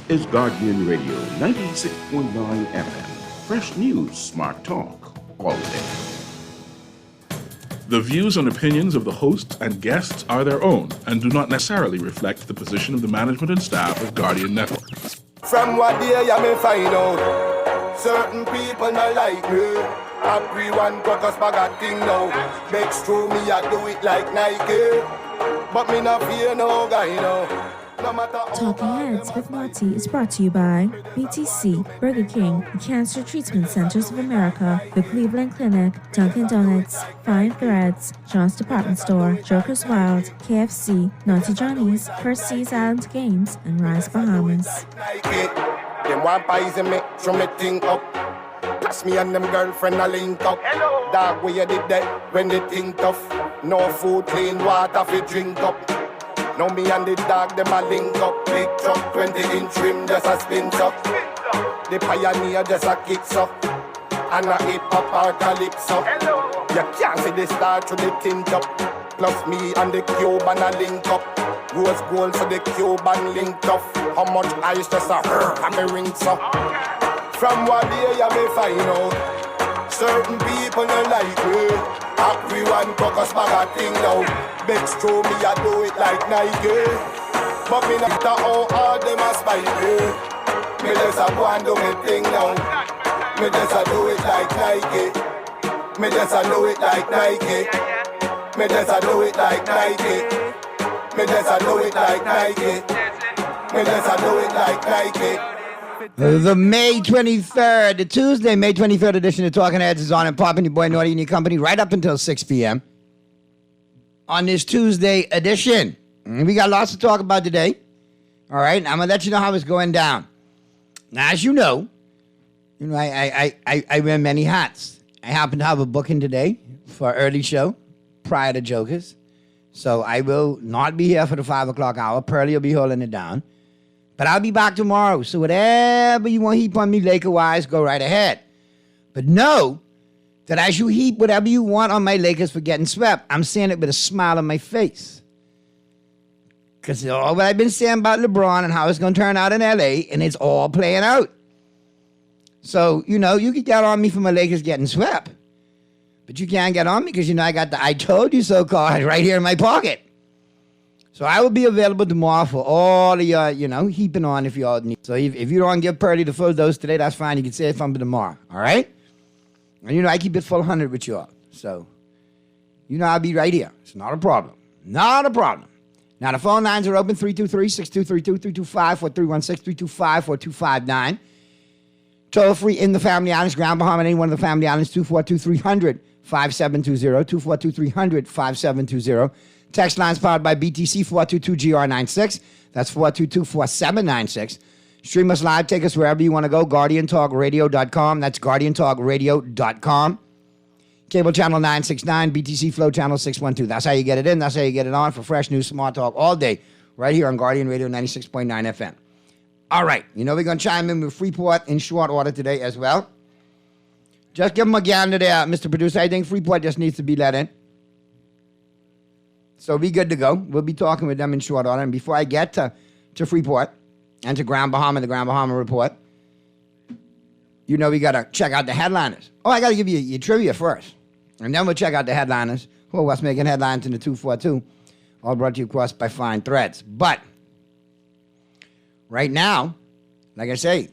is Guardian Radio 96.9 FM. Fresh news, smart talk, all day. The views and opinions of the hosts and guests are their own and do not necessarily reflect the position of the management and staff of Guardian Network. From what day I may find out, certain people not like me. Everyone got us bag a thing now. Makes true me I do it like Nike, but me not fear no guy no. Talking Heads with Marty is brought to you by BTC, Burger King, the Cancer Treatment Centers of America, the Cleveland Clinic, Dunkin' Donuts, Fine Threads, John's Department Store, Joker's Wild, KFC, Naughty Johnny's, First Seas Island Games, and Rise Bahamas. Them want poison me, throw me thing up. Plus me and them girlfriend a link up. Dog, where you did that when they think tough. No food, clean water fi drink up. Now me and the dog, them a link up. Big truck, 20-inch rim, just a spin up. The Pioneer just a kicks up. And a hip-hop or calypso. You can't see the star through the tint up. Plus me and the Cuban a link up. Rose gold for the Cuban linked up. How much ice just a and me rings up. From what day you may find out, certain people don't like me. Everyone focus back a thing now. Bex through me, I do it like Nike. But me not how hard them a spy me. Me just a go and do me thing now. Me just a do it like Nike. Me just a do it like Nike. Me just a do it like Nike. Me just a do it like Nike. Me just a do it like Nike. The May 23rd, the Tuesday, May 23rd edition of Talking Heads is on and popping. Your boy Naughty and your company right up until 6 p.m. on this Tuesday edition. And we got lots to talk about today. All right, I'm going to let you know how it's going down. Now, as you know, I wear many hats. I happen to have a booking today for an early show prior to Jokers. So I will not be here for the 5 o'clock hour. Pearlie will be holding it down. But I'll be back tomorrow. So whatever you want to heap on me Laker-wise, go right ahead. But know that as you heap whatever you want on my Lakers for getting swept, I'm saying it with a smile on my face. Because all what I've been saying about LeBron and how it's going to turn out in L.A., and it's all playing out. So, you can get on me for my Lakers getting swept. But you can't get on me because, I got the I told you so card right here in my pocket. So I will be available tomorrow for all of your, heaping on if you all need. So if you don't give Pearlie the full dose today, that's fine. You can save something tomorrow, all right? And, I keep it full 100 with you all. So, I'll be right here. It's not a problem. Not a problem. Now, the phone lines are open, 323-6232, 325-4316, 325-4259. Toll free in the Family Islands, Grand Bahama, any one of the Family Islands, 242-300-5720, 242-300-5720. Text lines powered by BTC, 422-GR96. That's 422-4796. Stream us live. Take us wherever you want to go. GuardianTalkRadio.com. That's GuardianTalkRadio.com. Cable channel 969, BTC Flow channel 612. That's how you get it in. That's how you get it on for fresh news, smart talk all day, right here on Guardian Radio 96.9 FM. All right. We're going to chime in with Freeport in short order today as well. Just give them a gander there, Mr. Producer. I think Freeport just needs to be let in. So be good to go. We'll be talking with them in short order. And before I get to Freeport and to Grand Bahama, the Grand Bahama Report, we got to check out the headliners. Oh, I got to give you your trivia first. And then we'll check out the headliners. What's making headlines in the 242. All brought to you, of course, by Fine Threads. But right now, like I say,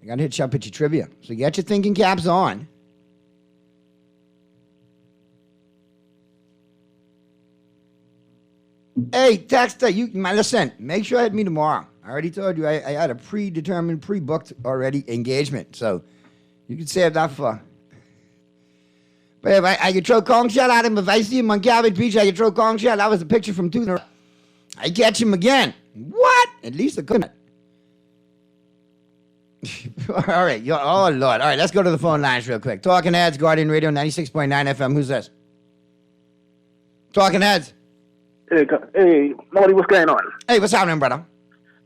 I got to hit you up with your trivia. So get your thinking caps on. Hey, Texter, listen, make sure I hit me tomorrow. I already told you I had a predetermined, pre-booked already engagement. So you can save that for. But if I could throw Kong shot at him, if I see him on Cabbage Beach, I could throw Kong shot. That was a picture from 2. I catch him again. What? At least I couldn't. All right. Oh, Lord. All right, let's go to the phone lines real quick. Talking Heads, Guardian Radio 96.9 FM. Who's this? Talking Heads. Hey, Marty, what's going on? Hey, what's happening, brother?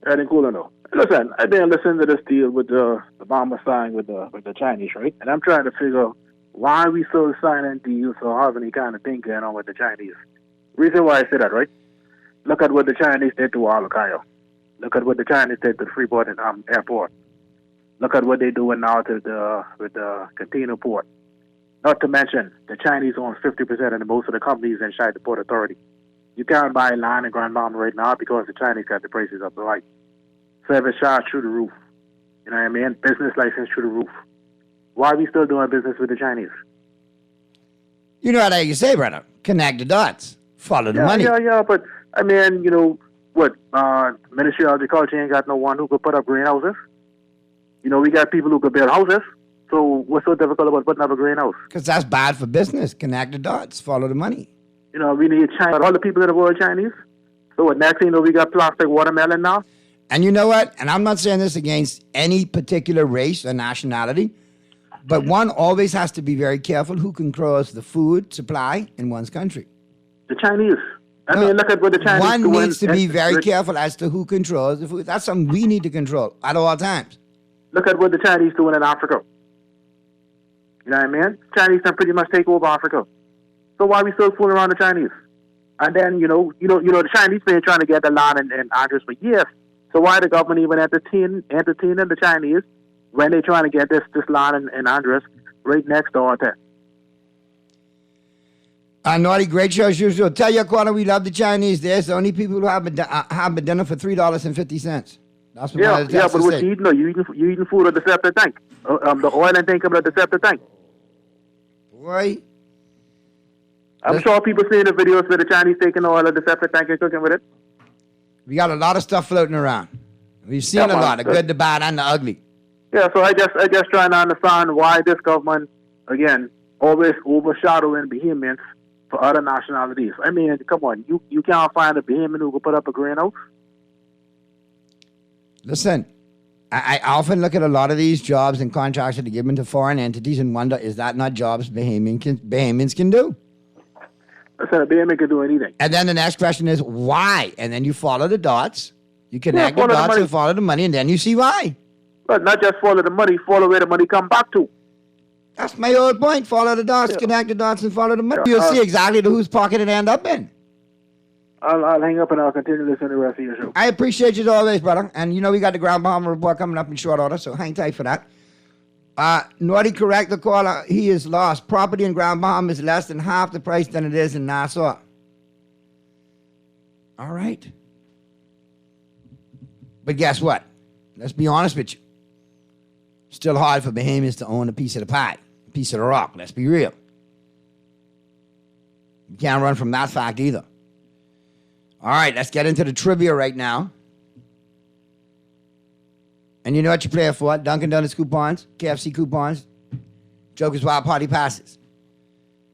Everything cool or no? Listen, I've been listening to this deal with the Obama sign with the Chinese, right? And I'm trying to figure why we still signing deals or have any kind of thing going on with the Chinese. Reason why I say that, right? Look at what the Chinese did to Al-Qaeda. Look at what the Chinese did to Freeport and airport. Look at what they're doing now with the container port. Not to mention, the Chinese own 50% of most of the companies inside the Port Authority. You can't buy land in Grand Bahama right now because the Chinese got the prices up. Like, service charge through the roof. You know what I mean? Business license through the roof. Why are we still doing business with the Chinese? You know what you say, brother? Connect the dots. Follow the money. Yeah, but, I mean, you know, what, Ministry of Agriculture ain't got no one who could put up greenhouses. You know, we got people who could build houses. So what's so difficult about putting up a greenhouse? Because that's bad for business. Connect the dots. Follow the money. You know, we need China. All the people in the world are Chinese. So what, next thing you know, we got plastic watermelon now? And you know what? And I'm not saying this against any particular race or nationality, but one always has to be very careful who controls the food supply in one's country. The Chinese. I mean, look at what the Chinese One doing. needs to be very careful as to who controls the food. That's something we need to control at all times. Look at what the Chinese doing in Africa. You know what I mean? Chinese can pretty much take over Africa. So why are we still fooling around the Chinese? And then, you know, the Chinese been trying to get the land in Andres for years. So why the government even entertaining the Chinese when they're trying to get this land in Andres right next door to? Naughty, great show as usual. Tell your corner we love the Chinese. They're the only people who have a dinner for $3.50. That's what but what you eating? You eating food at the septic tank? The oil and thing coming out the septic tank. Boy, I'm sure people seeing the videos where the Chinese taking oil at the septic tank and cooking with it. we got a lot of stuff floating around. We've seen a lot, the good, the bad, and the ugly. Yeah, so I just trying to understand why this government, again, always overshadowing Bahamians for other nationalities. I mean, come on, you can't find a Bahamian who can put up a greenhouse. Listen, I often look at a lot of these jobs and contracts that are given to foreign entities and wonder, is that not jobs Bahamians can do? I said a Bahamian can do anything. And then the next question is, why? And then you follow the dots. You connect the dots and follow the money, and then you see why. But not just follow the money, follow where the money come back to. That's my whole point. Follow the dots, connect the dots, and follow the money. Yeah, You'll see exactly whose pocket it end up in. I'll hang up and I'll continue listening to the rest of your show. I appreciate you as always, brother. And you know we got the Grand Bahama report coming up in short order, so hang tight for that. Naughty, correct the caller. He is lost. Property in Grand Bahama is less than half the price than it is in Nassau. All right. But guess what? Let's be honest with you. Still hard for Bahamians to own a piece of the pie, a piece of the rock. Let's be real. You can't run from that fact either. All right, let's get into the trivia right now. And you know what you play it for? Dunkin' Donuts coupons, KFC coupons, Joker's Wild Party passes.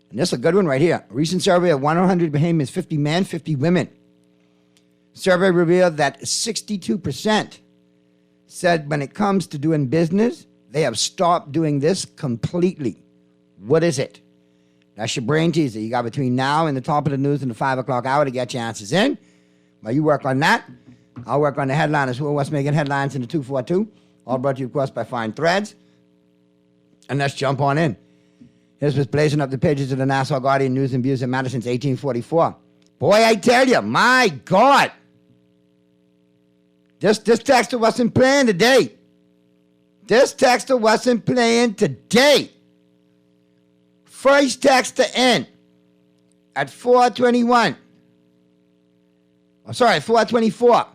And this is a good one right here. A recent survey of 100 Bahamians, 50 men, 50 women. Survey revealed that 62% said when it comes to doing business, they have stopped doing this completely. What is it? That's your brain teaser. You got between now and the top of the news and the 5 o'clock hour to get your answers in. While you work on that, I'll work on the headliners. Who are what's making headlines in the 242. All brought to you, of course, by Fine Threads. And let's jump on in. This was blazing up the pages of the Nassau Guardian News and Views in Madison since 1844. Boy, I tell you, my God. This texter wasn't playing today. This texter wasn't playing today. First texter in at 4:21. Oh, sorry, 4:24.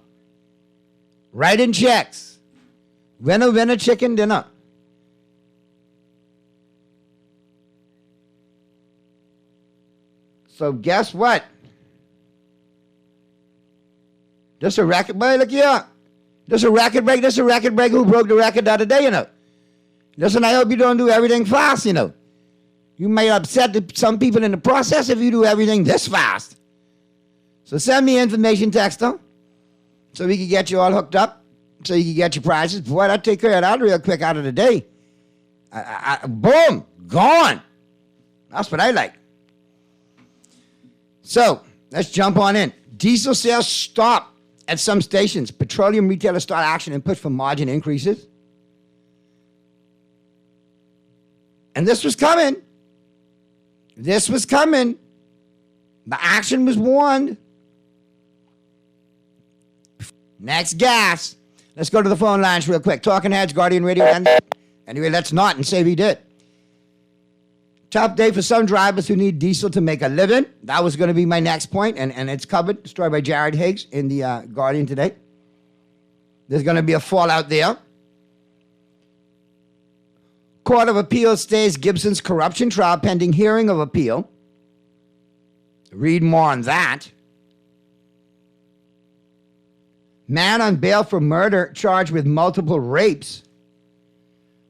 Writing checks. Winner, chicken dinner. So guess what? This a record break. Look here. This a record break. This a record break. Who broke the record the other day, you know? Listen, I hope you don't do everything fast, you know. You may upset some people in the process if you do everything this fast. So send me information, texter, so we can get you all hooked up, so you can get your prizes. Boy, I'll take care of that real quick out of the day. Boom, gone. That's what I like. So let's jump on in. Diesel sales stop at some stations. Petroleum retailers start action and push for margin increases. And this was coming. This was coming. The action was warned. Next gas. Let's go to the phone lines real quick. Talking Heads, Guardian Radio. And anyway, let's not and say we did. Tough day for some drivers who need diesel to make a living. That was going to be my next point, and it's covered. Story by Jared Higgs in the Guardian today. There's going to be a fallout there. Court of Appeal stays Gibson's corruption trial pending hearing of appeal. Read more on that. Man on bail for murder charged with multiple rapes.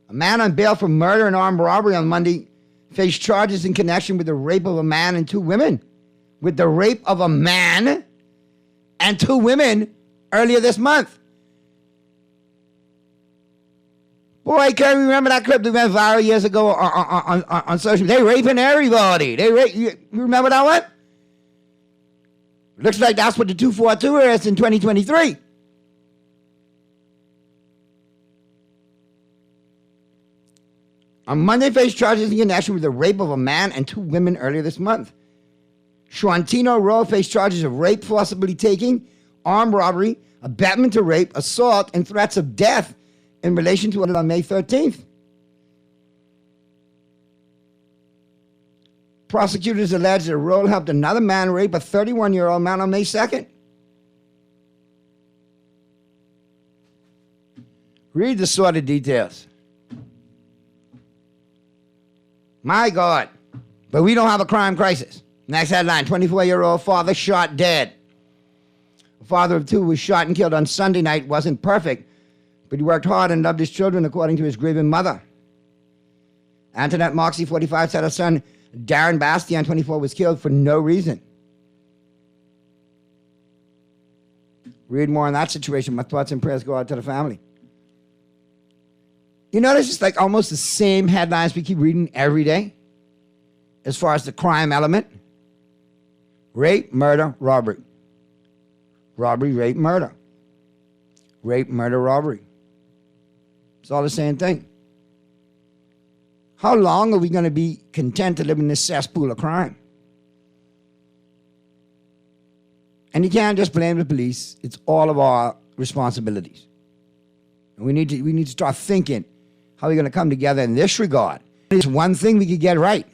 A man on bail for murder and armed robbery on Monday faced charges in connection with the rape of a man and two women. With the rape of a man and two women earlier this month. Boy, can you remember that clip that went viral years ago on social media? They raping everybody. You remember that one? Looks like that's what the 242 is in 2023. On Monday, faced charges in connection with the rape of a man and two women earlier this month. Schwantino Rowe faced charges of rape, forcibly taking, armed robbery, abetment to rape, assault, and threats of death in relation to it on May 13th. Prosecutors allege that Rowe helped another man rape a 31-year-old man on May 2nd. Read the sordid details. My God. But we don't have a crime crisis. Next headline, 24-year-old father shot dead. A father of two was shot and killed on Sunday night. Wasn't perfect, but he worked hard and loved his children, according to his grieving mother. Antoinette Moxie, 45, said her son, Darren Bastian, 24, was killed for no reason. Read more on that situation. My thoughts and prayers go out to the family. You notice it's like almost the same headlines we keep reading every day as far as the crime element. Rape, murder, robbery. Robbery, rape, murder. Rape, murder, robbery. It's all the same thing. How long are we going to be content to live in this cesspool of crime? And you can't just blame the police. It's all of our responsibilities. And we need to start thinking how we're going to come together in this regard. It's one thing we could get right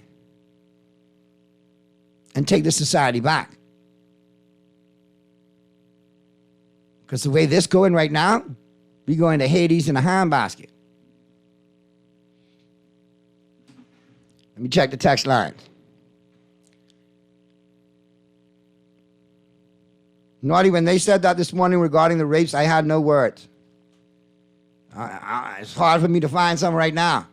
and take the society back. Because the way this going right now, we going to Hades in a handbasket. Let me check the text line. Naughty, when they said that this morning regarding the rapes, I had no words. It's hard for me to find some right now.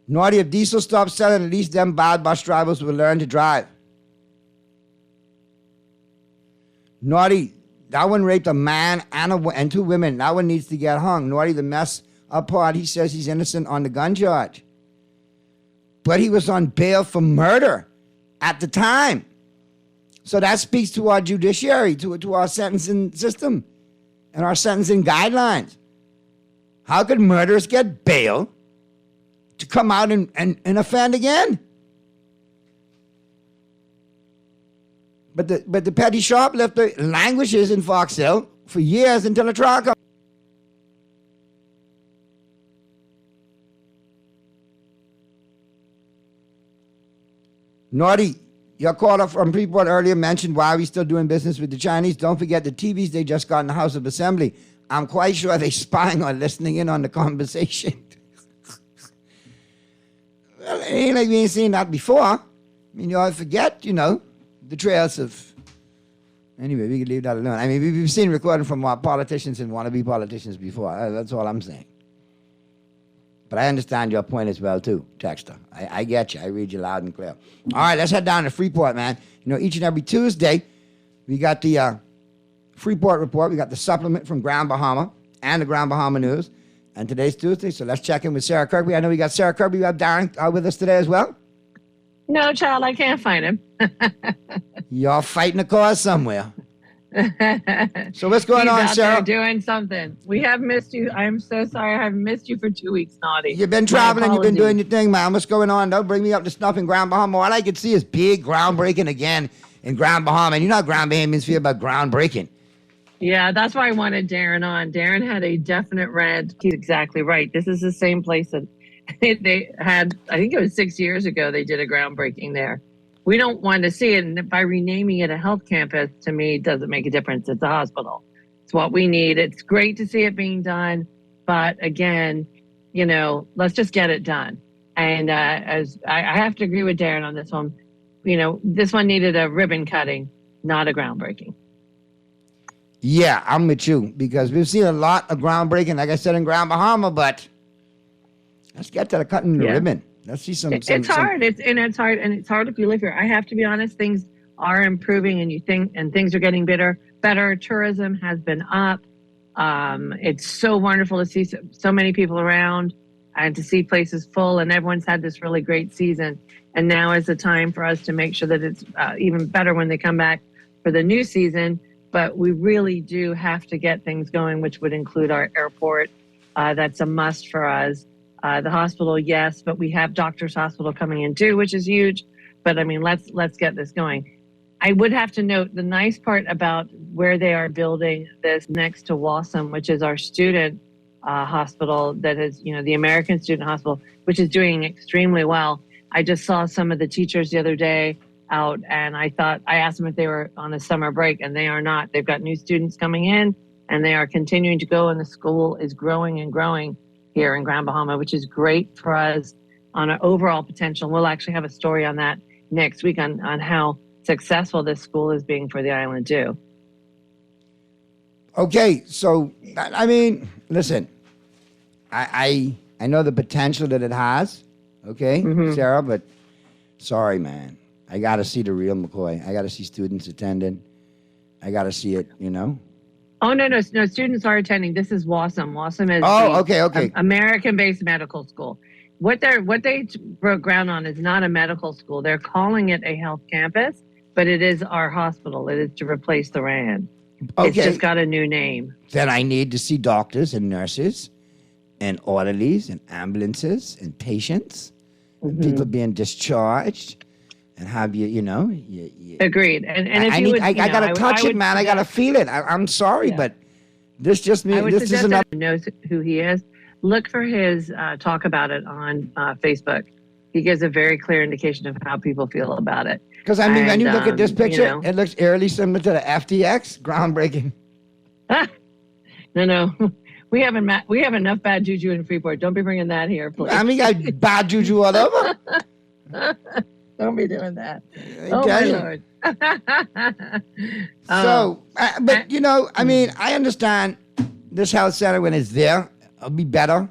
Naughty, if diesel stops selling, at least them bad bus drivers will learn to drive. Naughty, that one raped a man and two women. That one needs to get hung. Naughty, the mess up part, he says he's innocent on the gun charge. But he was on bail for murder at the time. So that speaks to our judiciary, to our sentencing system and our sentencing guidelines. How could murderers get bail to come out and offend again? But the petty shoplifter languishes in Fox Hill for years until a trial comes. Naughty, your caller from Freeport earlier mentioned why are we still doing business with the Chinese. Don't forget the TVs they just got in the House of Assembly. I'm quite sure they're spying or listening in on the conversation. Well, it ain't like we ain't seen that before. I mean, you all forget, the trails of... Anyway, we can leave that alone. I mean, we've seen recording from our politicians and wannabe politicians before. That's all I'm saying. But I understand your point as well, too, Texter. I get you. I read you loud and clear. All right, let's head down to Freeport, man. Each and every Tuesday, we got the Freeport Report. We got the supplement from Grand Bahama and the Grand Bahama News. And today's Tuesday, so let's check in with Sarah Kirby. I know we got Sarah Kirby. We have Darren with us today as well. No, child, I can't find him. You're fighting a cause somewhere. So what's going on, Sarah? He's doing something. We have missed you. I'm so sorry. I have missed you for 2 weeks, Naughty. You've been traveling. You've been doing your thing, man. What's going on? Don't bring me up to snuff in Grand Bahama. All I can see is big groundbreaking again in Grand Bahama, and you know how Grand Bahamians feel about groundbreaking. Yeah, that's why I wanted Darren on. Darren had a definite rant. He's exactly right. This is the same place that they had, I think it was 6 years ago, they did a groundbreaking there. We don't want to see it. And by renaming it a health campus, to me, doesn't make a difference. It's a hospital. It's what we need. It's great to see it being done. But again, you know, let's just get it done. And as I have to agree with Darren on this one, you know, this one needed a ribbon cutting, not a groundbreaking. Yeah, I'm with you because we've seen a lot of groundbreaking, like I said, in Grand Bahama, but let's get to the cutting the ribbon. Let's see some. It's hard. It's hard, and it's hard if you live here. I have to be honest. Things are improving, and things are getting better. Tourism has been up. It's so wonderful to see so many people around and to see places full, and everyone's had this really great season. And now is the time for us to make sure that it's even better when they come back for the new season. But we really do have to get things going, which would include our airport. That's a must for us. The hospital, yes, but we have Doctors Hospital coming in too, which is huge. But I mean, let's get this going. I would have to note the nice part about where they are building this next to WASM, which is our student hospital that is, you know, the American Student Hospital, which is doing extremely well. I just saw some of the teachers the other day out, and I asked them if they were on a summer break, and they are not. They've got new students coming in, and they are continuing to go, and the school is growing and growing here in Grand Bahama, which is great for us on our overall potential. We'll actually have a story on that next week on how successful this school is being for the island too. Okay, so I mean, listen, I know the potential that it has, okay, Sarah, but sorry, man. I got to see the real McCoy. I got to see students attending. I got to see it, you know? Oh, no, students are attending. This is WASM. WASM is okay. American-based medical school. What they broke ground on is not a medical school. They're calling it a health campus, but it is our hospital. It is to replace the RAND. Okay. It's just got a new name. Then I need to see doctors and nurses and orderlies and ambulances and patients and people being discharged. And have you know? Agreed. And if I gotta touch it, man. I gotta feel it. I'm sorry, but this just means this is enough. Knows who he is. Look for his talk about it on Facebook. He gives a very clear indication of how people feel about it. Because I mean, when you look at this picture, you know, it looks eerily similar to the FTX. Groundbreaking. No. We have enough bad juju in Freeport. Don't be bringing that here, please. I mean, you got bad juju all over. Don't be doing that. Oh, my Lord. So, but, you know, I mean, I understand this health center, when it's there, it'll be better.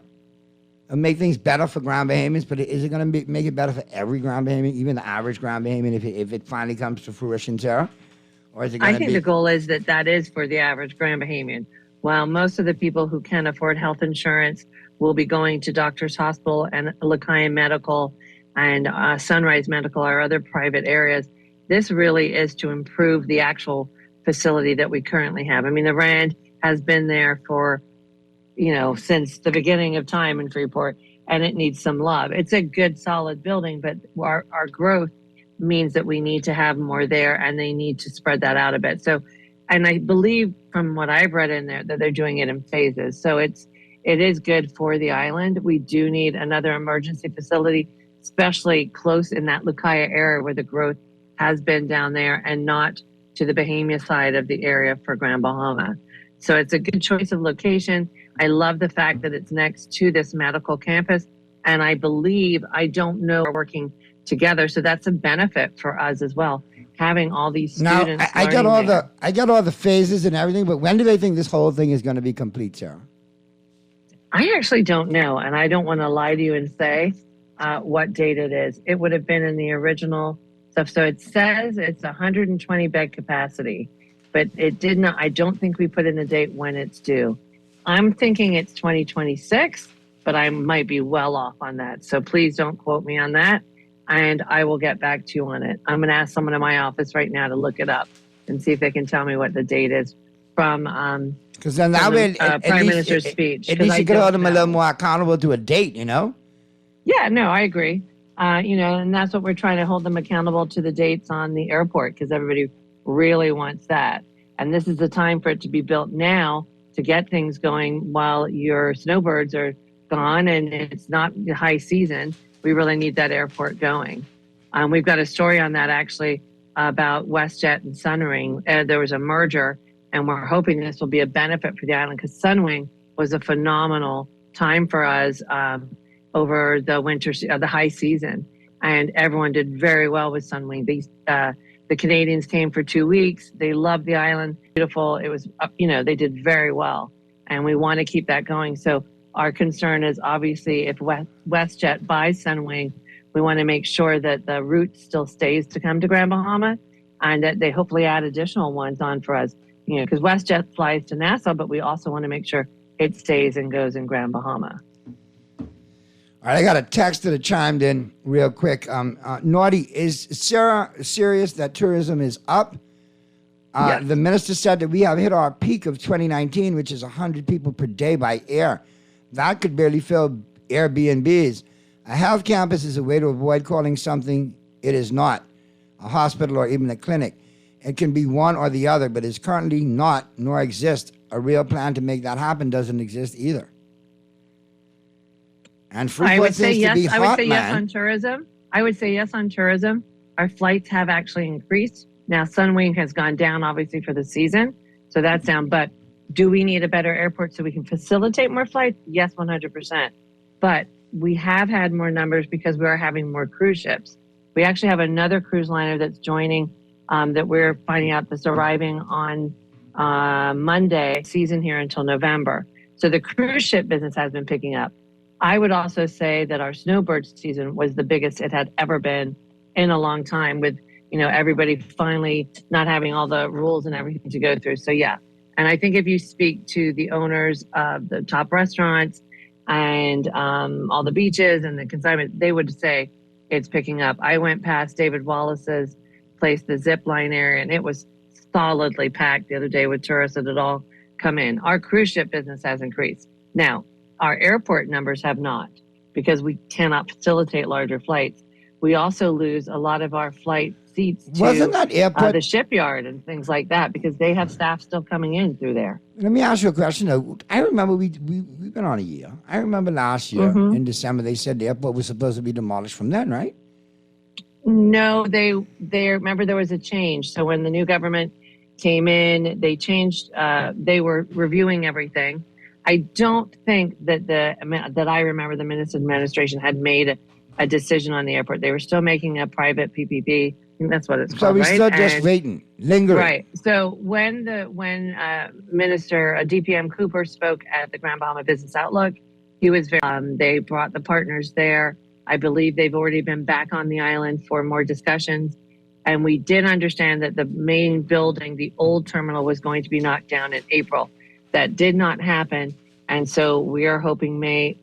It'll make things better for Grand Bahamians, but is it going to make it better for every Grand Bahamian, even the average Grand Bahamian, if it finally comes to fruition, Sarah? Or is it going to be... I think the goal is that is for the average Grand Bahamian. While most of the people who can afford health insurance will be going to Doctors Hospital and Lakayan Medical and Sunrise Medical or other private areas, this really is to improve the actual facility that we currently have. I mean, the RAND has been there for, you know, since the beginning of time in Freeport, and it needs some love. It's a good, solid building, but our growth means that we need to have more there, and they need to spread that out a bit. So, and I believe from what I've read in there that they're doing it in phases. So it is good for the island. We do need another emergency facility, especially close in that Lucaya area where the growth has been down there and not to the Bahamian side of the area for Grand Bahama. So it's a good choice of location. I love the fact that it's next to this medical campus. And I believe, I don't know, we're working together. So that's a benefit for us as well, having all these students. Now, I got all the phases and everything, but when do they think this whole thing is going to be complete, Sarah? I actually don't know. And I don't want to lie to you and say what date it is. It would have been in the original stuff. So it says it's 120 bed capacity, but it did not. I don't think we put in a date when it's due. I'm thinking it's 2026, but I might be well off on that. So please don't quote me on that. And I will get back to you on it. I'm going to ask someone in my office right now to look it up and see if they can tell me what the date is from because then that way, Prime Minister's speech. At least you could hold them a little more accountable to a date, you know? Yeah, no, I agree. And that's what we're trying to hold them accountable to the dates on the airport because everybody really wants that. And this is the time for it to be built now to get things going while your snowbirds are gone and it's not the high season. We really need that airport going. We've got a story on that actually about WestJet and Sunwing. There was a merger, and we're hoping this will be a benefit for the island because Sunwing was a phenomenal time for us over the winter, the high season, and everyone did very well with Sunwing. The Canadians came for 2 weeks. They loved the island. Beautiful. It was, they did very well, and we want to keep that going. So our concern is obviously if WestJet buys Sunwing, we want to make sure that the route still stays to come to Grand Bahama and that they hopefully add additional ones on for us, because WestJet flies to Nassau, but we also want to make sure it stays and goes in Grand Bahama. All right, I got a text that chimed in real quick. Naughty, is Sarah serious that tourism is up? Yes. The minister said that we have hit our peak of 2019, which is 100 people per day by air. That could barely fill Airbnbs. A health campus is a way to avoid calling something it is not, a hospital or even a clinic. It can be one or the other, but is currently not, nor exist. A real plan to make that happen doesn't exist either. And I would say yes. Yes On tourism. I would say yes on tourism. Our flights have actually increased. Now, Sunwing has gone down, obviously, for the season. So that's down. But do we need a better airport so we can facilitate more flights? Yes, 100%. But we have had more numbers because we are having more cruise ships. We actually have another cruise liner that's joining that we're finding out that's arriving on Monday, season here until November. So the cruise ship business has been picking up. I would also say that our snowbird season was the biggest it had ever been in a long time with, everybody finally not having all the rules and everything to go through. So yeah. And I think if you speak to the owners of the top restaurants and all the beaches and the consignment, they would say it's picking up. I went past David Wallace's place, the zip line area, and it was solidly packed the other day with tourists that had all come in. Our cruise ship business has increased. Now, our airport numbers have not because we cannot facilitate larger flights. We also lose a lot of our flight seats to the shipyard and things like that because they have staff still coming in through there. Let me ask you a question, though. I remember we've been on a year. I remember last year in December they said the airport was supposed to be demolished from then, right? No, they remember there was a change. So when the new government came in, they changed. They were reviewing everything. I don't think that I remember the administration had made a decision on the airport. They were still making a private PPP. I think that's what it's called. So we're still just waiting, lingering. Right. So when Minister DPM Cooper spoke at the Grand Bahama Business Outlook, he was very. They brought the partners there. I believe they've already been back on the island for more discussions. And we did understand that the main building, the old terminal, was going to be knocked down in April. That did not happen. And so we are hoping May,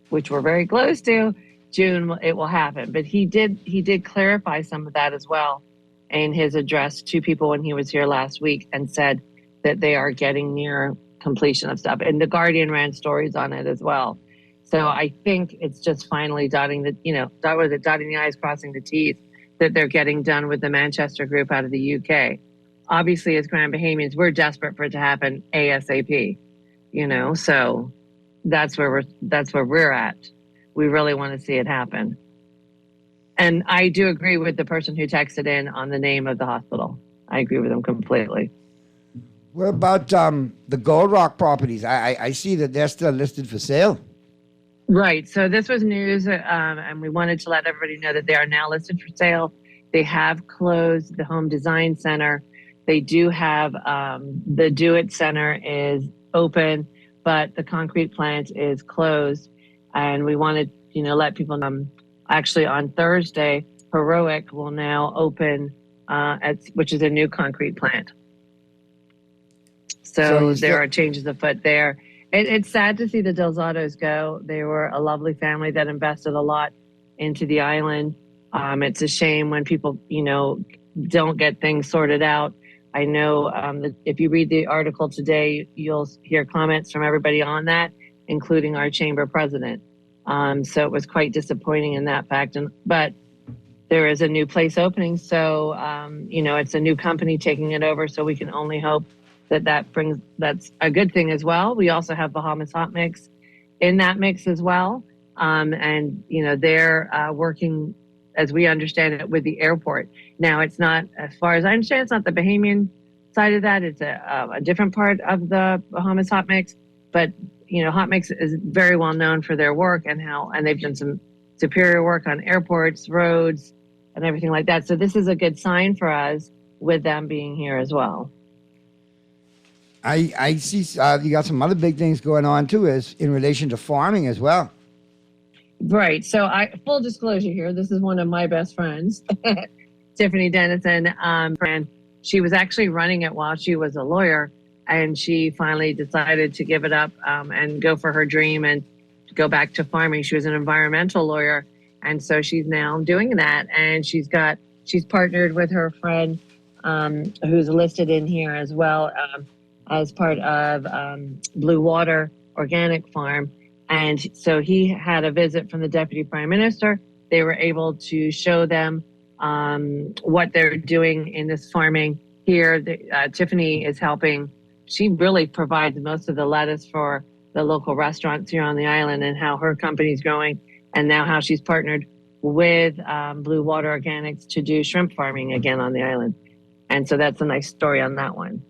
which we're very close to, June, it will happen. But he did clarify some of that as well in his address to people when he was here last week and said that they are getting near completion of stuff. And the Guardian ran stories on it as well. So I think it's just finally dotting the I's, crossing the T's, that they're getting done with the Manchester group out of the UK. Obviously, as Grand Bahamians, we're desperate for it to happen ASAP. So that's where we're at. We really want to see it happen. And I do agree with the person who texted in on the name of the hospital. I agree with them completely. What about the Gold Rock properties? I see that they're still listed for sale. Right. So this was news, and we wanted to let everybody know that they are now listed for sale. They have closed the Home Design Center. They do have the Do It Center is open, but the concrete plant is closed. And we wanted, let people know. Actually, on Thursday, Heroic will now open, which is a new concrete plant. So there are changes afoot there. It's sad to see the Delzados go. They were a lovely family that invested a lot into the island. It's a shame when people, don't get things sorted out. I know that if you read the article today, you'll hear comments from everybody on that, including our chamber president. So it was quite disappointing in that fact. But there is a new place opening, so it's a new company taking it over. So we can only hope that's a good thing as well. We also have Bahamas Hot Mix in that mix as well, and they're working, as we understand it, with the airport. Now, it's not, as far as I understand, it's not the Bahamian side of that. It's a different part of the Bahamas Hot Mix, but Hot Mix is very well known for their work and they've done some superior work on airports, roads, and everything like that. So this is a good sign for us with them being here as well. I see you got some other big things going on too, is in relation to farming as well. Right. So full disclosure here, this is one of my best friends, Tiffany Dennison. And she was actually running it while she was a lawyer, and she finally decided to give it up and go for her dream and go back to farming. She was an environmental lawyer, and so she's now doing that. And she's partnered with her friend who's listed in here as well as part of Blue Water Organic Farm. And so he had a visit from the Deputy Prime Minister. They were able to show them what they're doing in this farming here. Tiffany is helping. She really provides most of the lettuce for the local restaurants here on the island, and how her company's growing, and now how she's partnered with Blue Water Organics to do shrimp farming again on the island. And so that's a nice story on that one.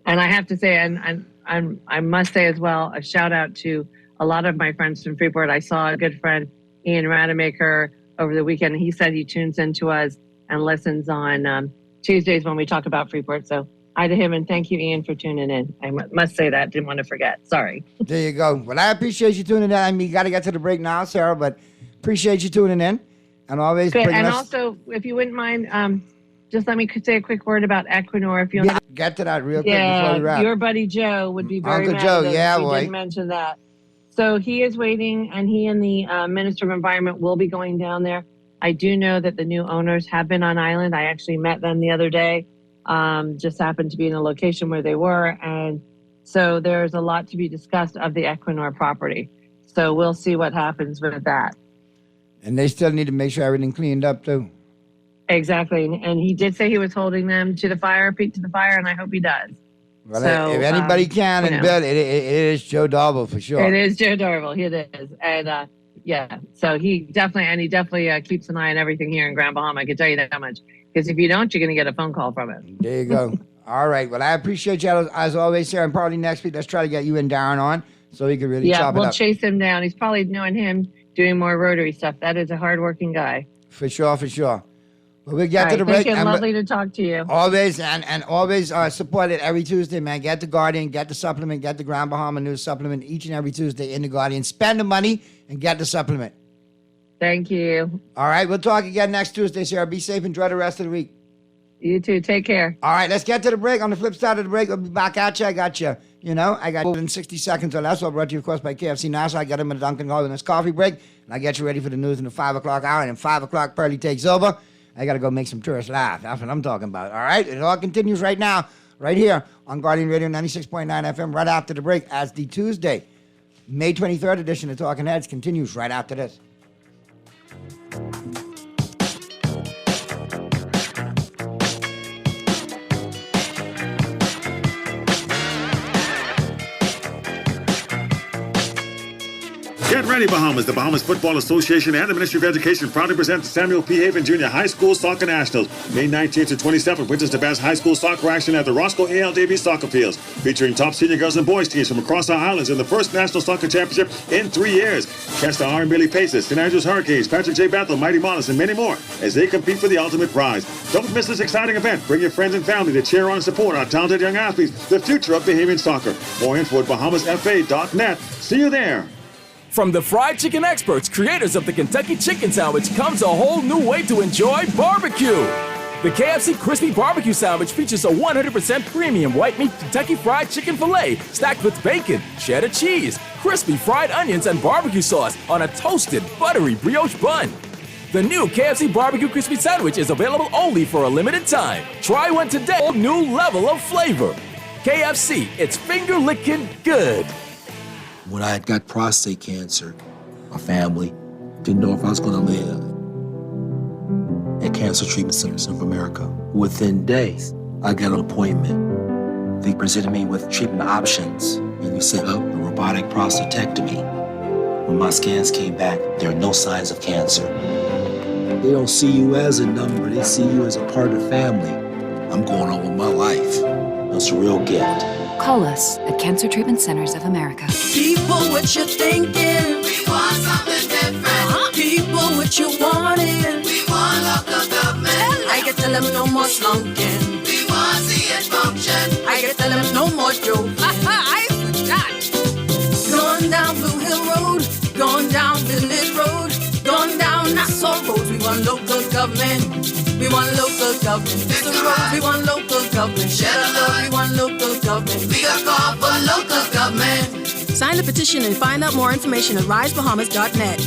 And I have to say, and I must say as well, a shout out to a lot of my friends from Freeport. I saw a good friend, Ian Rademacher, over the weekend. He said he tunes into us and listens on Tuesdays when we talk about Freeport. So hi to him, and thank you, Ian, for tuning in. I must say that. Didn't want to forget. Sorry. There you go. Well, I appreciate you tuning in. I mean, you got to get to the break now, Sarah, but appreciate you tuning in. And always good. And us... also, if you wouldn't mind, just let me say a quick word about Equinor. If you'll get to that real quick before we wrap. Your buddy Joe would be very Uncle mad Joe, if yeah, we boy. didn't mention that. So he is waiting, and he and the Minister of Environment will be going down there. I do know that the new owners have been on island. I actually met them the other day. Just happened to be in a location where they were. And so there's a lot to be discussed of the Equinor property. So we'll see what happens with that. And they still need to make sure everything cleaned up too. Exactly. And he did say he was holding them to the fire, feet to the fire, and I hope he does. Well, so, if anybody can and build it is Joe Darble for sure. It is Joe Darble. It is. And so he definitely keeps an eye on everything here in Grand Bahama. I can tell you that much. Because if you don't, you're going to get a phone call from it. There you go. All right. Well, I appreciate you as always, Sarah. And probably next week, let's try to get you and Darren on so he can really chop it up. Yeah, we'll chase him down. He's probably knowing him doing more Rotary stuff. That is a hardworking guy. For sure, for sure. Well, we'll get to the break. Thank you. Lovely to talk to you. Always, and always support it every Tuesday, man. Get the Guardian, get the supplement, get the Grand Bahama News supplement each and every Tuesday in the Guardian. Spend the money and get the supplement. Thank you. All right, we'll talk again next Tuesday, Sarah. Be safe. Enjoy the rest of the week. You too. Take care. All right, let's get to the break. On the flip side of the break, we'll be back at you. I got you. I got in 60 seconds or less. Well, brought to you, of course, by KFC Nassau. I got him in the Dunkin' Holdings coffee break, and I get you ready for the news in the 5 o'clock hour. And at 5 o'clock, Pearly takes over. I got to go make some tourists laugh. That's what I'm talking about. All right? It all continues right now, right here on Guardian Radio 96.9 FM, right after the break, as the Tuesday, May 23rd edition of Talking Heads continues right after this. Get ready, Bahamas. The Bahamas Football Association and the Ministry of Education proudly present the Samuel P. Haven Junior High School Soccer Nationals. May 19th to 27th, witness the best high school soccer action at the Roscoe ALDB Soccer Fields, featuring top senior girls and boys teams from across our islands in the first National Soccer Championship in 3 years. Catch the R. Billy Paces, St. Andrews Hurricanes, Patrick J. Bethel, Mighty Mollis, and many more as they compete for the ultimate prize. Don't miss this exciting event. Bring your friends and family to cheer on and support our talented young athletes, the future of Bahamian soccer. More info at bahamasfa.net. See you there. From the fried chicken experts, creators of the Kentucky Chicken Sandwich, comes a whole new way to enjoy barbecue. The KFC Crispy Barbecue Sandwich features a 100% premium white meat Kentucky Fried Chicken filet stacked with bacon, cheddar cheese, crispy fried onions, and barbecue sauce on a toasted, buttery brioche bun. The new KFC Barbecue Crispy Sandwich is available only for a limited time. Try one today. A new level of flavor. KFC, it's finger-licking good. When I got prostate cancer, my family didn't know if I was going to live. At Cancer Treatment Centers of America, within days, I got an appointment. They presented me with treatment options, and we set up a robotic prostatectomy. When my scans came back, there are no signs of cancer. They don't see you as a number, they see you as a part of the family. I'm going on with my life. It's a real gift. Call us at Cancer Treatment Centers of America. People, what you thinking? We want something different. People, what you wanting? We want local government. I can tell them no more slunking. We want to see it function. I can tell them no more joke. I forgot. Going down Blue Hill Road, going down Village Road, going down Nassau Road. We want local government. We want local government. Mr. Road, we want local government. Shed a love, we want local government. We got call for local government. Sign the petition and find out more information at risebahamas.net.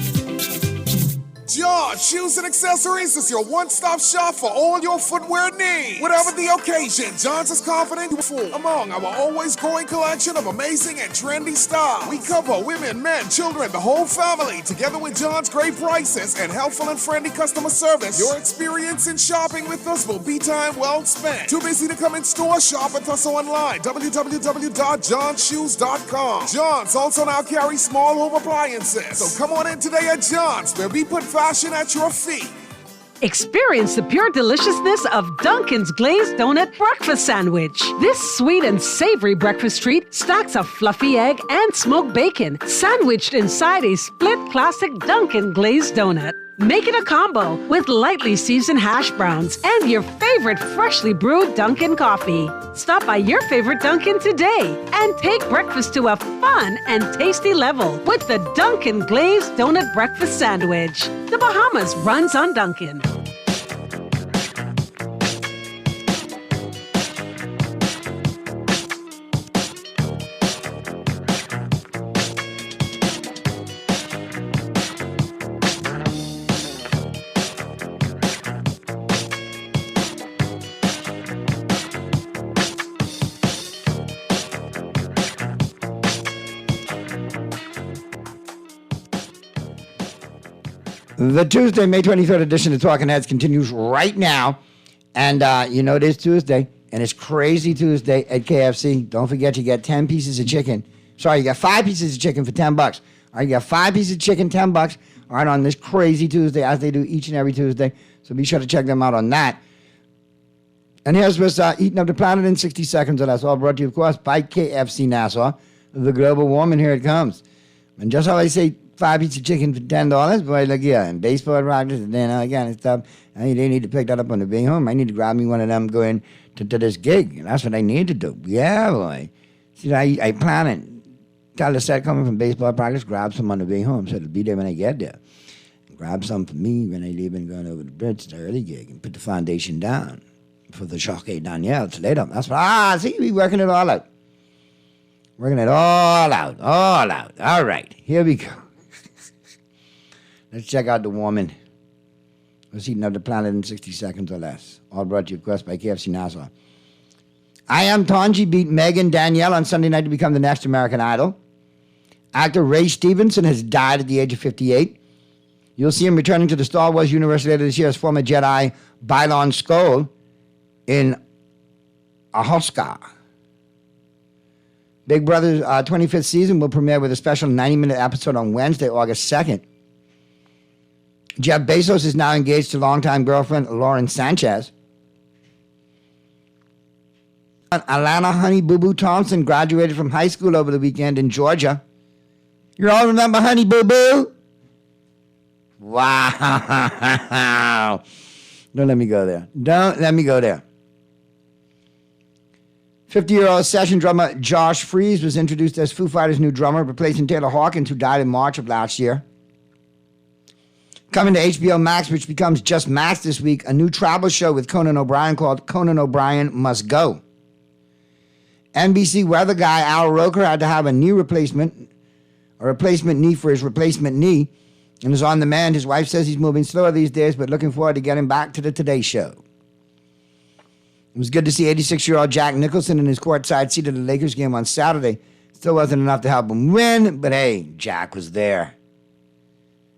John Shoes and Accessories is your one-stop shop for all your footwear needs. Whatever the occasion, John's is confident you will among our always growing collection of amazing and trendy styles. We cover women, men, children, the whole family. Together with John's great prices and helpful and friendly customer service, your experience in shopping with us will be time well spent. Too busy to come in store? Shop with us online. www.johnshoes.com. John's also now carries small home appliances. So come on in today at John's, where we put fashion at your feet. Experience the pure deliciousness of Dunkin's Glazed Donut Breakfast Sandwich. This sweet and savory breakfast treat stacks a fluffy egg and smoked bacon, sandwiched inside a split classic Dunkin' Glazed Donut. Make it a combo with lightly seasoned hash browns and your favorite freshly brewed Dunkin' coffee. Stop by your favorite Dunkin' today and take breakfast to a fun and tasty level with the Dunkin' Glazed Donut Breakfast Sandwich. The Bahamas runs on Dunkin'. The Tuesday, May 23rd edition of Talking Heads continues right now. And you know it is Tuesday, and it's Crazy Tuesday at KFC. Don't forget you get 10 pieces of chicken. Sorry, you got 5 pieces of chicken for $10. All right, you got 5 pieces of chicken, $10. All right, on this Crazy Tuesday, as they do each and every Tuesday. So be sure to check them out on that. And here's what's eating up the planet in 60 seconds. And that's all brought to you, of course, by KFC Nassau, the global warming. Here it comes. And just how I say 5 pieces of chicken for $10, boy, look here. And baseball practice, and then again, and stuff. They need to pick that up on the way home. I need to grab me one of them going to this gig. And that's what I need to do. Yeah, boy. See, I plan it. Tell the set coming from baseball practice, grab some on the way home. So it'll be there when I get there. Grab some for me when I leave and going over the bridge to the early gig and put the foundation down for the Choquet Danielle to later. That's what, see, we working it all out. Working it all out. All right, here we go. Let's check out the woman. Let's eat another planet in 60 seconds or less. All brought to you, of course, by KFC Nassau. I Am Tonji beat Megan Danielle on Sunday night to become the next American Idol. Actor Ray Stevenson has died at the age of 58. You'll see him returning to the Star Wars universe later this year as former Jedi Bylon Skoll in Ahoska. Big Brother's 25th season will premiere with a special 90-minute episode on Wednesday, August 2nd. Jeff Bezos is now engaged to longtime girlfriend Lauren Sanchez. Alana Honey Boo Boo Thompson graduated from high school over the weekend in Georgia. You all remember Honey Boo Boo? Wow. Don't let me go there. 50-year-old session drummer Josh Freese was introduced as Foo Fighters' new drummer, replacing Taylor Hawkins, who died in March of last year. Coming to HBO Max, which becomes just Max this week, a new travel show with Conan O'Brien called Conan O'Brien Must Go. NBC weather guy Al Roker had to have a replacement knee for his replacement knee, and is on the mend. His wife says he's moving slower these days, but looking forward to getting back to the Today Show. It was good to see 86-year-old Jack Nicholson in his courtside seat at the Lakers game on Saturday. Still wasn't enough to help them win, but hey, Jack was there.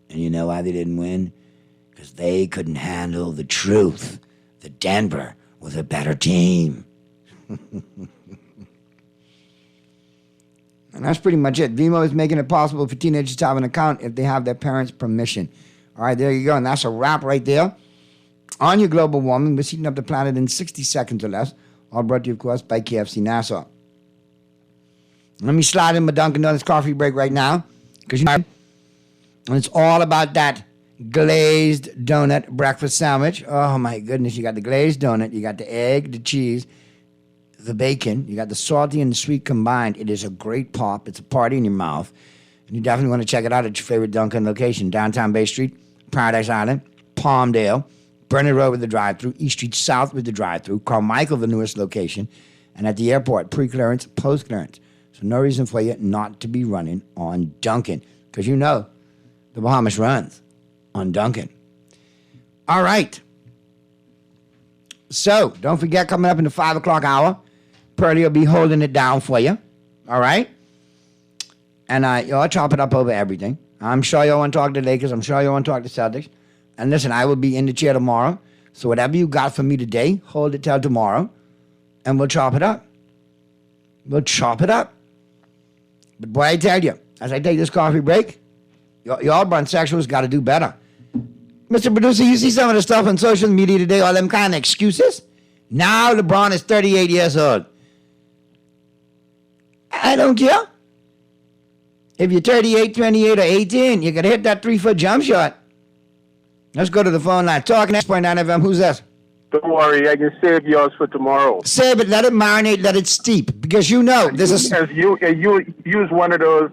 And you know why they didn't win? Because they couldn't handle the truth that Denver was a better team. And that's pretty much it. Venmo is making it possible for teenagers to have an account if they have their parents' permission. All right, there you go. And that's a wrap right there on your global warming. We're heating up the planet in 60 seconds or less. All brought to you, of course, by KFC Nassau. Let me slide in my Dunkin' Donuts coffee break right now. Because you know, and it's all about that glazed donut breakfast sandwich. Oh, my goodness. You got the glazed donut. You got the egg, the cheese, the bacon. You got the salty and the sweet combined. It is a great pop. It's a party in your mouth. And you definitely want to check it out at your favorite Dunkin' location. Downtown Bay Street, Paradise Island, Palmdale, Burnett Road with the drive-thru, East Street South with the drive-thru, Carmichael, the newest location, and at the airport, pre-clearance, post-clearance. So no reason for you not to be running on Dunkin', because you know the Bahamas runs on Dunkin'. All right. So don't forget, coming up in the 5 o'clock hour, Pearlie will be holding it down for you. All right? And y'all chop it up over everything. I'm sure y'all want to talk to the Lakers. I'm sure y'all want to talk to Celtics. And listen, I will be in the chair tomorrow. So whatever you got for me today, hold it till tomorrow. And we'll chop it up. We'll chop it up. But boy, I tell you, as I take this coffee break, y'all transsexuals got to do better. Mr. Producer, you see some of the stuff on social media today, all them kind of excuses? Now LeBron is 38 years old. I don't care. If you're 38, 28, or 18, you can hit that 3-foot jump shot. Let's go to the phone line. Talking X.9 FM. Who's this? Don't worry, I can save yours for tomorrow. Save it, let it marinate, let it steep. Because you know, this is... You use one of those,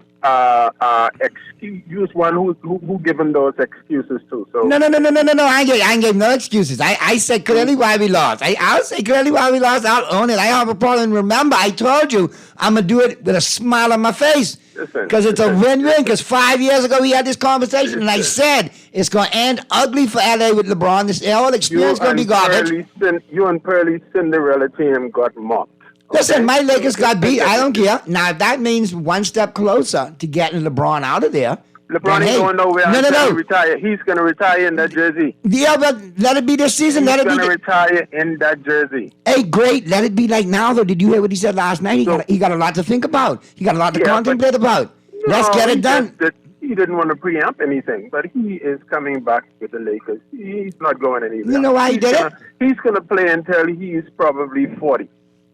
use one who given those excuses to. So. No, I ain't gave no excuses. I said clearly why we lost. I'll say clearly why we lost. I'll own it. I have a problem. Remember, I told you, I'm going to do it with a smile on my face. Because it's a win-win. Because 5 years ago, we had this conversation, and I said it's going to end ugly for L.A. with LeBron. This whole experience is going to be garbage. You and Pearlie's Cinderella team got mocked. Okay? Listen, my Lakers got beat. I don't care. Now, if that means one step closer to getting LeBron out of there. LeBron ain't going nowhere. No. Retire. He's going to retire in that jersey. Yeah, but let it be this season. He's going to retire in that jersey. Hey, great. Let it be like now, though. Did you hear what he said last night? He got a lot to think about. He got a lot to contemplate about. Let's get it done. He didn't want to preempt anything, but he is coming back with the Lakers. He's not going anywhere. You know why he did it? He's going to play until he's probably 40.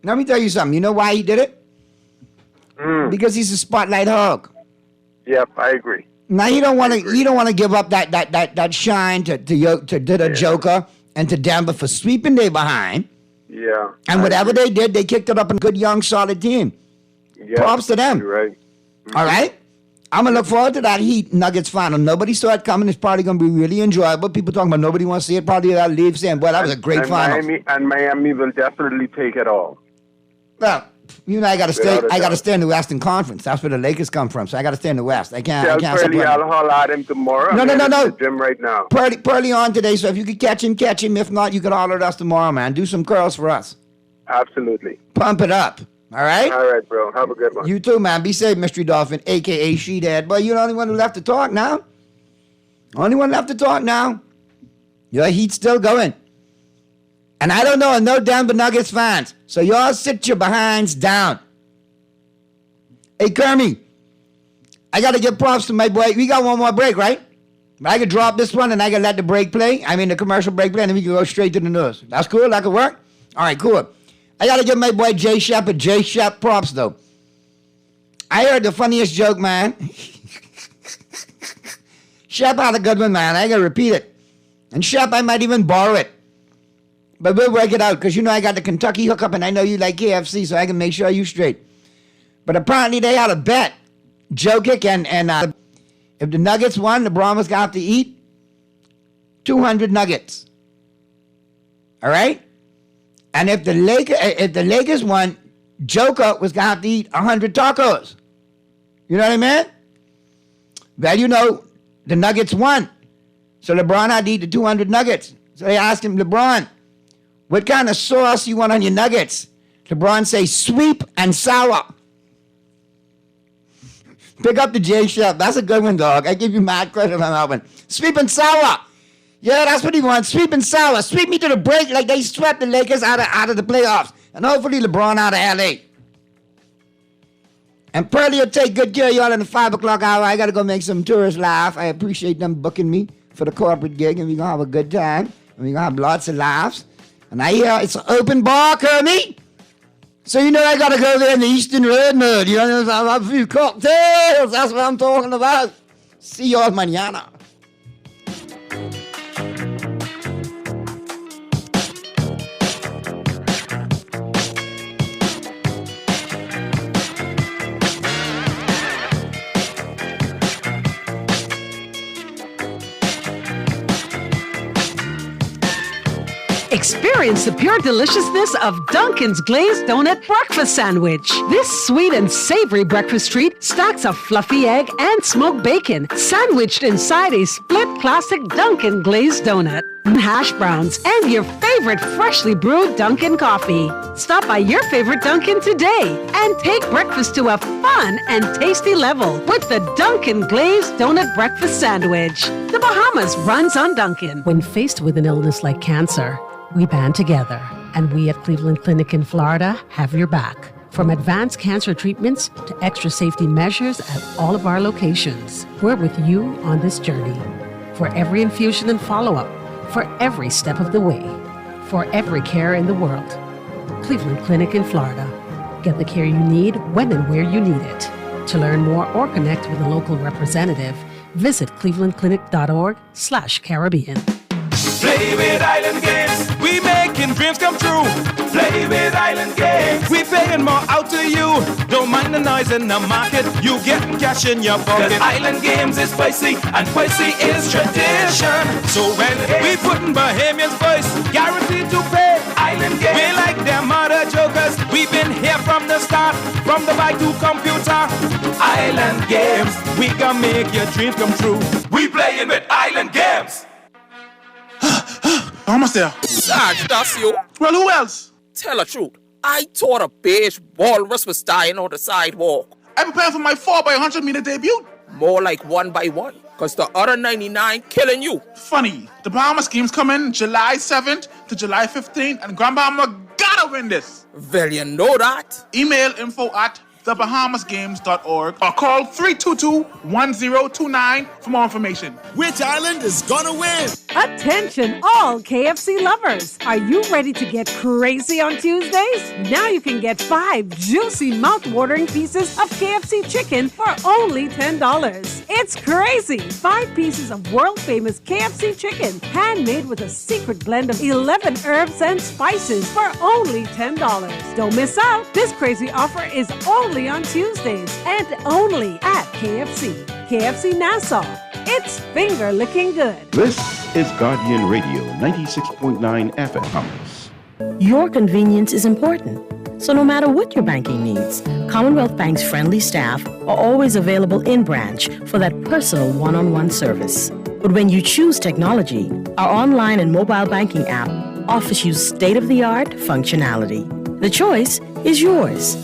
Let me tell you something. You know why he did it? Because he's a spotlight hog. Yep, I agree. Now you don't want to give up that shine to the Joker and to Denver for sweeping they behind. Yeah. And whatever they did, they kicked it up in a good young solid team. Yeah. Props to them. You're right. All right? I'm going to look forward to that Heat Nuggets final. Nobody saw it coming. It's probably going to be really enjoyable. People talking about nobody wants to see it. Probably they'll leave saying, boy, that was a great final. Miami will definitely take it all. Well, you know, I got to stay. I got to stay in the Western Conference. That's where the Lakers come from. So I got to stay in the West. I can't. Tell Pearlie I'll holler at him tomorrow. No. The gym right now. Pearlie on today. So if you could catch him. If not, you could holler at us tomorrow, man. Do some curls for us. Absolutely. Pump it up. All right? All right, bro. Have a good one. You too, man. Be safe, Mystery Dolphin, a.k.a. She-Dad. Boy, you're the only one who left to talk now. Only one left to talk now. Your Heat's still going. And I don't know, no Denver Nuggets fans. So y'all sit your behinds down. Hey, Kermie, I got to give props to my boy. We got one more break, right? But I could drop this one and I can let the break play. I mean, the commercial break play, and then we can go straight to the news. That's cool? That could work? All right, cool. I got to give my boy Jay Shep props, though. I heard the funniest joke, man. Shep had a good one, man. I got to repeat it. And Shep, I might even borrow it. But we'll work it out, because you know I got the Kentucky hookup, and I know you like KFC, so I can make sure you straight. But apparently they had a bet. Joe Kick and if the Nuggets won, LeBron was going to have to eat 200 nuggets. All right? And if the Lakers won, Joker was going to have to eat 100 tacos. You know what I mean? Well, you know, the Nuggets won. So LeBron had to eat the 200 nuggets. So they asked him, LeBron, what kind of sauce you want on your nuggets? LeBron say, sweet and sour. Pick up the J Chef. That's a good one, dog. I give you mad credit on that one. Sweep and sour. Yeah, that's what he wants. Sweep and sour. Sweep me to the break like they swept the Lakers out of the playoffs. And hopefully LeBron out of L.A. And Pearlie will take good care of y'all in the 5 o'clock hour. I got to go make some tourists laugh. I appreciate them booking me for the corporate gig. And we're going to have a good time. And we're going to have lots of laughs. And I hear it's an open bar, Kermie. So you know I got to go there in the Eastern Red Mud. You know, have a few cocktails. That's what I'm talking about. See y'all mañana. Experience the pure deliciousness of Dunkin's Glazed Donut Breakfast Sandwich. This sweet and savory breakfast treat stacks a fluffy egg and smoked bacon, sandwiched inside a split classic Dunkin' Glazed Donut, hash browns, and your favorite freshly brewed Dunkin' coffee. Stop by your favorite Dunkin' today and take breakfast to a fun and tasty level with the Dunkin' Glazed Donut Breakfast Sandwich. The Bahamas runs on Dunkin'. When faced with an illness like cancer, we band together, and we at Cleveland Clinic in Florida have your back. From advanced cancer treatments to extra safety measures at all of our locations, we're with you on this journey. For every infusion and follow-up, for every step of the way, for every care in the world. Cleveland Clinic in Florida. Get the care you need when and where you need it. To learn more or connect with a local representative, visit clevelandclinic.org/Caribbean. Play with Island Games, we making dreams come true. Play with Island Games, we paying more out to you. Don't mind the noise in the market, you getting cash in your pocket. 'Cause Island Games is spicy, and spicy is tradition. So when we putting Bahamians first, guaranteed to pay. Island Games, we like them other jokers. We've been here from the start, from the bike to computer. Island Games, we gonna make your dreams come true. We playing with Island Games. Almost there. Sarge, that's you. Well, who else? Tell the truth. I thought a beige walrus was dying on the sidewalk. I'm preparing for my 4x100 meter debut. More like 1x1, because the other 99 killing you. Funny, the Bahamas games come in July 7th to July 15th, and Grand Bahama gotta win this. Well, you know that. Email info@thebahamasgames.org or call 322-1029 for more information. Which island is gonna win? Attention, all KFC lovers. Are you ready to get crazy on Tuesdays? Now you can get 5 juicy, mouth-watering pieces of KFC chicken for only $10. It's crazy. 5 pieces of world-famous KFC chicken, handmade with a secret blend of 11 herbs and spices for only $10. Don't miss out. This crazy offer is only on Tuesdays and only at KFC. KFC Nassau. It's finger licking good. This is Guardian Radio 96.9 FM. Your convenience is important. So no matter what your banking needs, Commonwealth Bank's friendly staff are always available in branch for that personal one-on-one service. But when you choose technology, our online and mobile banking app offers you state-of-the-art functionality. The choice is yours.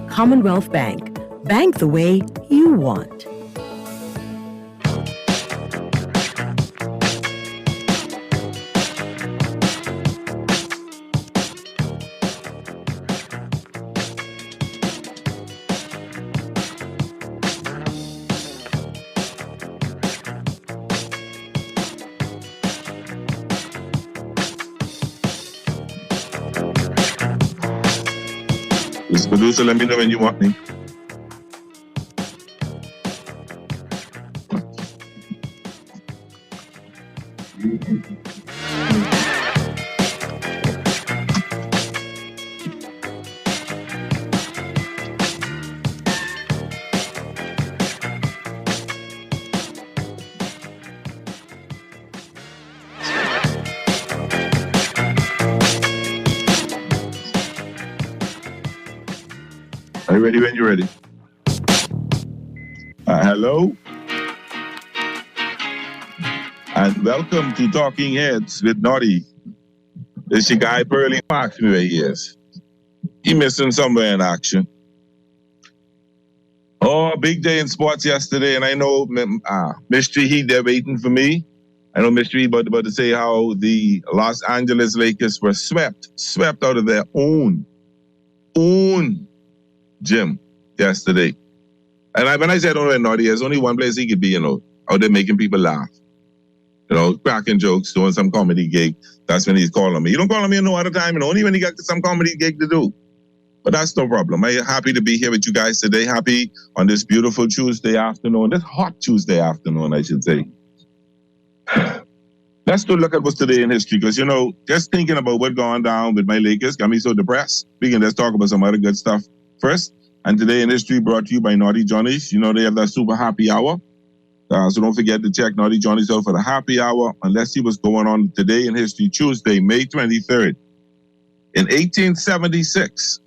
Commonwealth Bank. Bank the way you want. Producer, let me know when you want me. Are you ready when you're ready? Hello? And welcome to Talking Heads with Noddy. This is your guy Pearlie Parks me where he is. He missing somewhere in action. Oh, big day in sports yesterday, and I know Mystery Heat, they're waiting for me. I know Mystery about to say how the Los Angeles Lakers were swept out of their own gym yesterday. And when I said naughty, there's only one place he could be, out there making people laugh. Cracking jokes, doing some comedy gig. That's when he's calling me. He don't call me no other time, only when he got some comedy gig to do. But that's no problem. I'm happy to be here with you guys today. Happy on this beautiful Tuesday afternoon. This hot Tuesday afternoon, I should say. Let's go look at what's today in history, because, just thinking about what's going down with my Lakers got me so depressed. We can just talk about some other good stuff first. And today in history brought to you by Naughty Johnny's. They have that super happy hour. So don't forget to check Naughty Johnny's out for the happy hour. And let's see what's going on today in history, Tuesday, May 23rd. In 1876,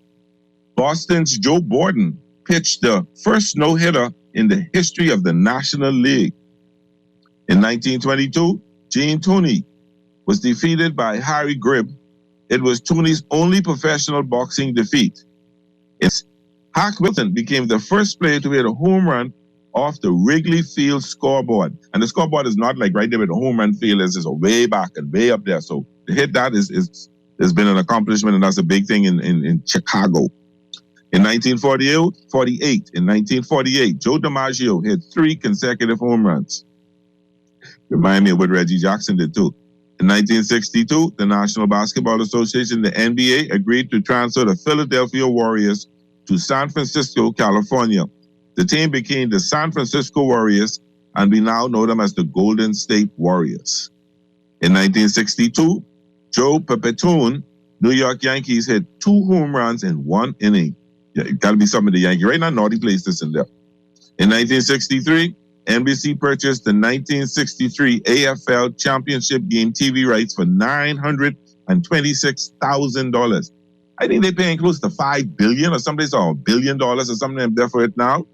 Boston's Joe Borden pitched the first no-hitter in the history of the National League. In 1922, Gene Tooney was defeated by Harry Gribb. It was Tooney's only professional boxing defeat. Hack Wilson became the first player to hit a home run off the Wrigley Field scoreboard. And the scoreboard is not like right there with the home run field. It's way back and way up there. So to hit that has been an accomplishment, and that's a big thing in Chicago. In 1948, Joe DiMaggio hit 3 consecutive home runs. Remind me of what Reggie Jackson did too. In 1962, the National Basketball Association, the NBA, agreed to transfer the Philadelphia Warriors to San Francisco, California. The team became the San Francisco Warriors, and we now know them as the Golden State Warriors. In 1962, Joe Pepitone, New York Yankees, hit 2 home runs in 1 inning. Yeah, it got to be something of the Yankee. Right now, Naughty plays this in there. In 1963, NBC purchased the 1963 AFL Championship game TV rights for $926,000. I think they're paying close to $5 billion or something. So $1 billion or something there for it now.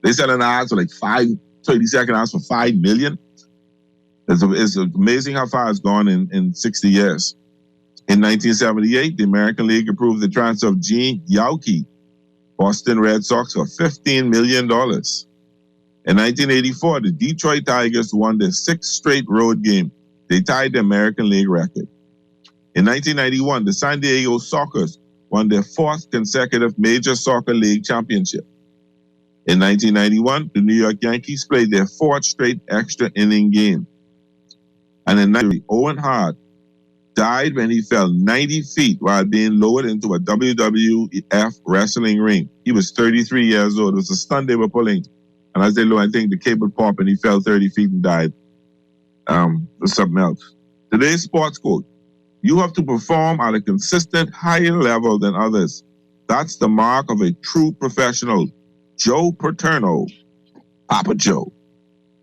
They sell an ad for like 30-second ads for $5 million. It's amazing how far it's gone in 60 years. In 1978, the American League approved the transfer of Gene Yawkey, Boston Red Sox, for $15 million. In 1984, the Detroit Tigers won their 6th straight road game. They tied the American League record. In 1991, the San Diego Sockers won their 4th consecutive Major Soccer League championship. In 1991, the New York Yankees played their 4th straight extra inning game. And in 1993, Owen Hart died when he fell 90 feet while being lowered into a WWF wrestling ring. He was 33 years old. It was a stunt they were pulling. And as they lowered, I think the cable popped and he fell 30 feet and died. There's something else. Today's sports quote: you have to perform at a consistent higher level than others. That's the mark of a true professional. Joe Paterno, Papa Joe.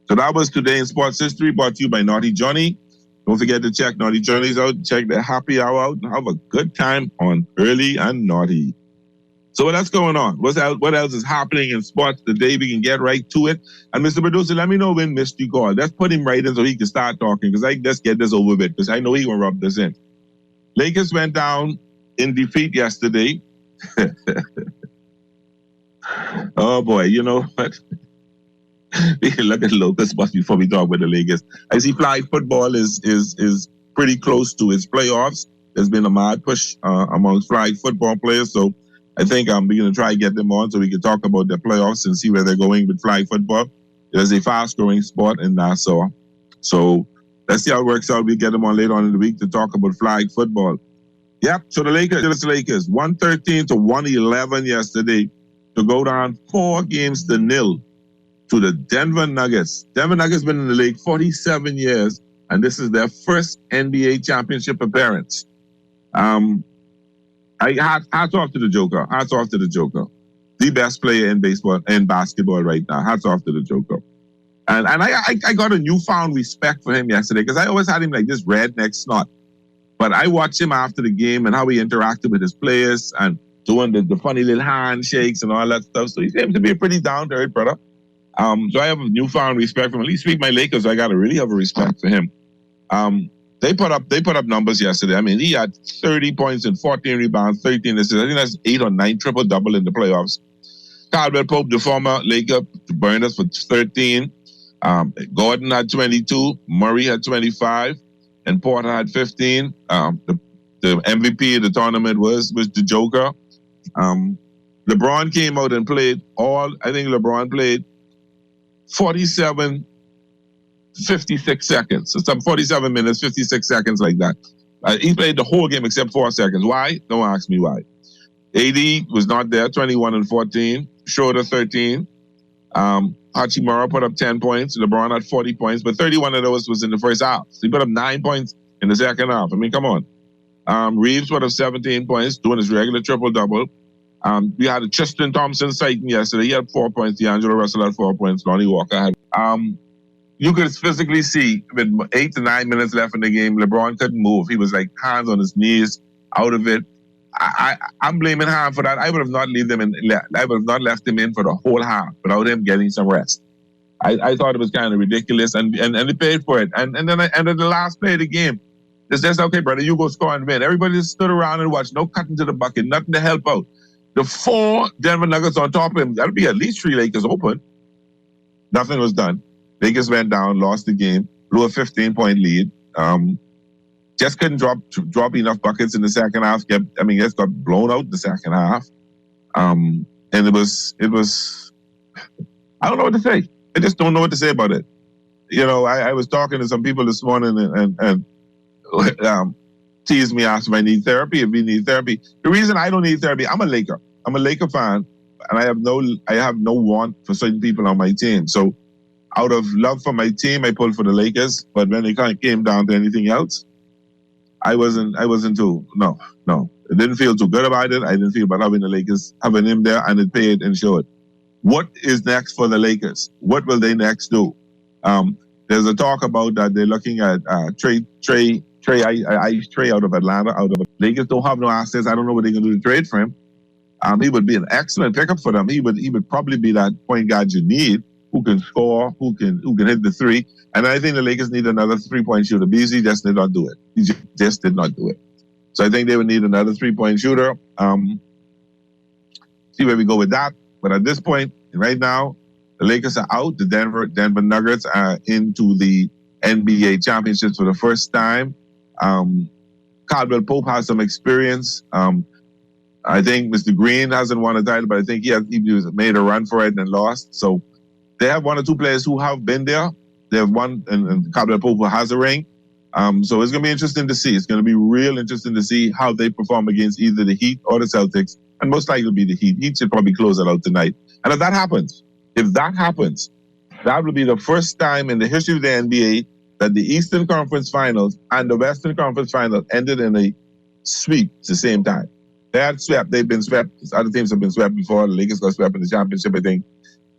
So that was today in sports history, brought to you by Naughty Johnny. Don't forget to check Naughty Johnny's out, check the happy hour out, and have a good time on Early and Naughty. So what's going on? What else is happening in sports today? We can get right to it. And Mr. Producer, let me know when Mystery called. Let's put him right in so he can start talking, because I can just get this over with, because I know he going to rub this in. Lakers went down in defeat yesterday. Oh boy, you know what? We can look at local sports before we talk about the Lakers. I see flag football is pretty close to its playoffs. There's been a mad push amongst flag football players, so I think I'm going to try to get them on so we can talk about the playoffs and see where they're going with flag football. It is a fast-growing sport in Nassau. So let's see how it works out. We'll get them on later on in the week to talk about flag football. Yep, so the Lakers, 113 to 111 yesterday to go down 4-0 to the Denver Nuggets. Denver Nuggets been in the league 47 years, and this is their first NBA championship appearance. Hats off to the Joker. Hats off to the Joker. The best player in baseball and basketball right now. Hats off to the Joker. And I got a newfound respect for him yesterday, because I always had him like this redneck snot. But I watched him after the game and how he interacted with his players and doing the funny little handshakes and all that stuff. So he seems to be a pretty down-to-earth brother. So I have a newfound respect for him. At least speak my Lakers, so I got to really have a respect for him. They put up numbers yesterday. I mean, he had 30 points and 14 rebounds, 13 assists. I think that's 8 or 9 triple-double in the playoffs. Caldwell Pope, the former Laker, burned us for 13. Gordon had 22. Murray had 25. And Porter had 15. The MVP of the tournament was the Joker. LeBron came out and played I think LeBron played 47, 56 seconds. So some 47 minutes, 56 seconds like that. He played the whole game except 4 seconds. Why? Don't ask me why. AD was not there, 21 and 14. Schroeder, 13. Hachimura put up 10 points. LeBron had 40 points, but 31 of those was in the first half. So he put up 9 points in the second half. I mean, come on. Reeves put up 17 points, doing his regular triple-double. We had a Tristan Thompson sighting yesterday. He had 4 points. D'Angelo Russell had 4 points. Lonnie Walker had. You could physically see with 8 to 9 minutes left in the game, LeBron couldn't move. He was like hands on his knees, out of it. I'm blaming Ham for that. I would have not left him in for the whole half without him getting some rest. I thought it was kind of ridiculous, and they paid for it. And then at the last play of the game, it's just, okay, brother, you go score and win. Everybody just stood around and watched. No cutting to the bucket, nothing to help out. The 4 Denver Nuggets on top of him, that'll be at least 3 Lakers open. Nothing was done. Lakers went down, lost the game, blew a 15-point lead. Just couldn't drop enough buckets in the second half. Just got blown out in the second half. And it was. I don't know what to say. I just don't know what to say about it. You know, I was talking to some people this morning and teased me, asked if I need therapy. If we need therapy, the reason I don't need therapy, I'm a Laker. I'm a Laker fan, and I have no want for certain people on my team. So, out of love for my team, I pulled for the Lakers. But when it came down to anything else, I wasn't too. No. I didn't feel too good about it. I didn't feel about having the Lakers, having him there, and it paid and showed. What is next for the Lakers? What will they next do? There's a talk about that they're looking at Trey out of Atlanta. Lakers don't have no assets. I don't know what they're going to do to trade for him. He would be an excellent pickup for them. He would probably be that point guard you need, who can score, who can hit the three. And I think the Lakers need another 3-point shooter. Beasley just did not do it. He just did not do it. So I think they would need another 3-point shooter. See where we go with that. But at this point, right now, the Lakers are out. The Denver Nuggets are into the NBA championships for the first time. Caldwell Pope has some experience. I think Mr. Green hasn't won a title, but I think he made a run for it and lost. So they have 1 or 2 players who have been there. They have one, and Caldwell Pope has a ring. So it's going to be interesting to see. It's going to be real interesting to see how they perform against either the Heat or the Celtics, and most likely it'll be the Heat. Heat should probably close it out tonight. And if that happens, that will be the first time in the history of the NBA that the Eastern Conference Finals and the Western Conference Finals ended in a sweep at the same time. They had swept. They've been swept. Other teams have been swept before. The Lakers got swept in the championship, I think.